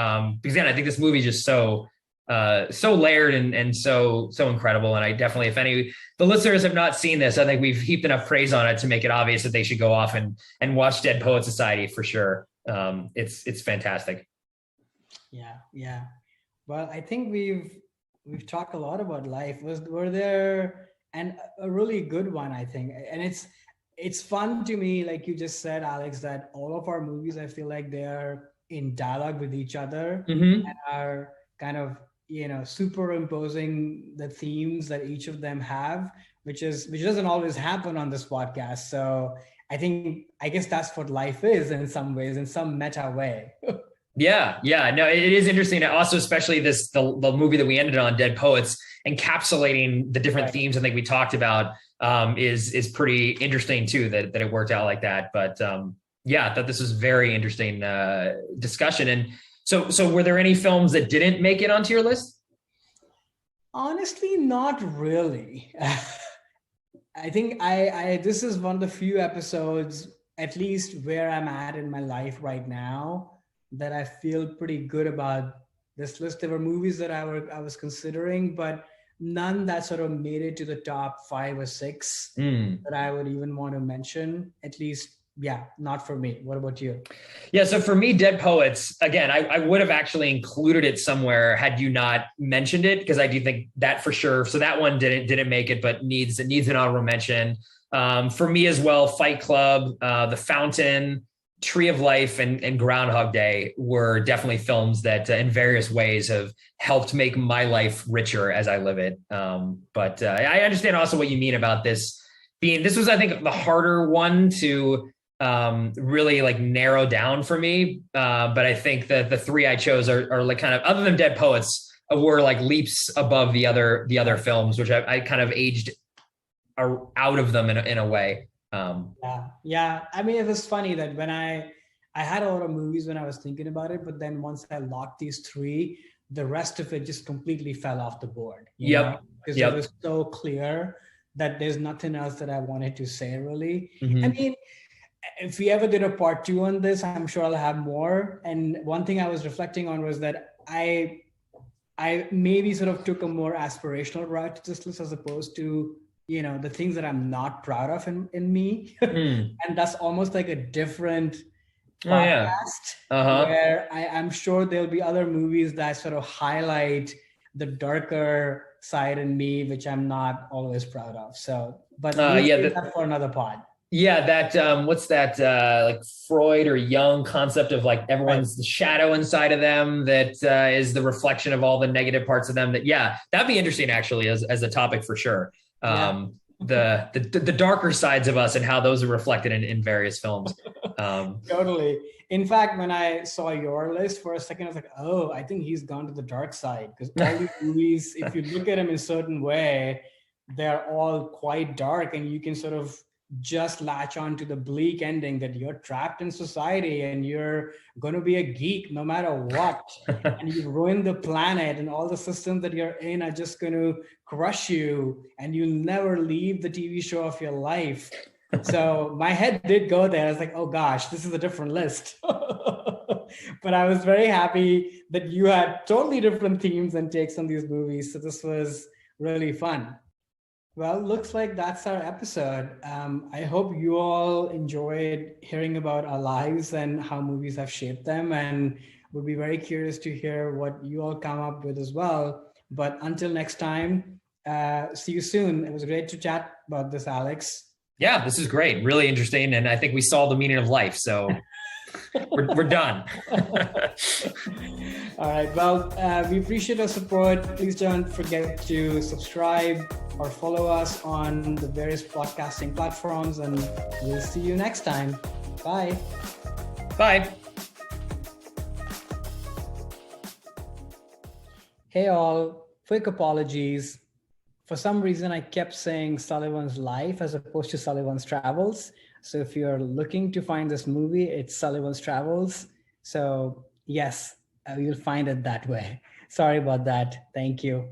Because again, I think this movie is just so layered and so incredible. And I definitely, if the listeners have not seen this, I think we've heaped enough praise on it to make it obvious that they should go off and watch Dead Poet Society for sure. It's fantastic. Yeah. Well, I think we've talked a lot about life. Were there and a really good one, I think. And it's fun to me, like you just said, Alex, that all of our movies, I feel like they're in dialogue with each other and are kind of, superimposing the themes that each of them have, which doesn't always happen on this podcast. So I guess that's what life is in some ways, in some meta way. Yeah. No, it is interesting. Also, especially the movie that we ended on, Dead Poets, encapsulating the different themes I think we talked about, is pretty interesting too, that it worked out like that. But I thought this was very interesting discussion. And so were there any films that didn't make it onto your list? Honestly, not really. I think this is one of the few episodes, at least where I'm at in my life right now, that I feel pretty good about this list. There were movies that I was considering, but none that sort of made it to the top 5 or 6 that I would even want to mention. At least, not for me. What about you? Yeah, so for me, Dead Poets, again, I would have actually included it somewhere had you not mentioned it, because I do think that for sure. So that one didn't make it, but needs an honorable mention. For me as well, Fight Club, The Fountain, Tree of Life, and Groundhog Day were definitely films that in various ways have helped make my life richer as I live it. But I understand also what you mean about this was, I think, the harder one to really like narrow down for me. But I think that the 3 I chose are like kind of, other than Dead Poets, were like leaps above the other films, which I kind of aged out of them in a way. Yeah. I mean, it was funny that when I had a lot of movies when I was thinking about it, but then once I locked these 3, the rest of it just completely fell off the board. Because it was so clear that there's nothing else that I wanted to say, really. I mean, if we ever did a part 2 on this, I'm sure I'll have more. And one thing I was reflecting on was that I maybe sort of took a more aspirational route to this list, as opposed to the things that I'm not proud of in me. And that's almost like a different podcast where I'm sure there'll be other movies that sort of highlight the darker side in me, which I'm not always proud of. So, but that's for another pod. Yeah, that what's that like Freud or Jung concept of like everyone's the shadow inside of them that is the reflection of all the negative parts of them. That'd be interesting actually as a topic for sure. The darker sides of us and how those are reflected in various films. Totally. In fact, when I saw your list for a second, I was like, oh, I think he's gone to the dark side, because all these movies, if you look at them in a certain way, they're all quite dark, and you can sort of just latch on to the bleak ending that you're trapped in society and you're going to be a geek no matter what. And you've ruined the planet, and all the systems that you're in are just going to crush you, and you'll never leave the TV show of your life. So my head did go there. I was like, oh gosh, this is a different list. But I was very happy that you had totally different themes and takes on these movies. So this was really fun. Well, looks like that's our episode. I hope you all enjoyed hearing about our lives and how movies have shaped them, and would be very curious to hear what you all come up with as well. But until next time, see you soon. It was great to chat about this, Alex. Yeah, this is great. Really interesting. And I think we solved the meaning of life. So we're done. All right. Well, we appreciate your support. Please don't forget to subscribe or follow us on the various podcasting platforms, and we'll see you next time. Bye. Bye. Hey all, quick apologies. For some reason, I kept saying Sullivan's Life as opposed to Sullivan's Travels. So if you're looking to find this movie, it's Sullivan's Travels. So yes, you'll find it that way. Sorry about that. Thank you.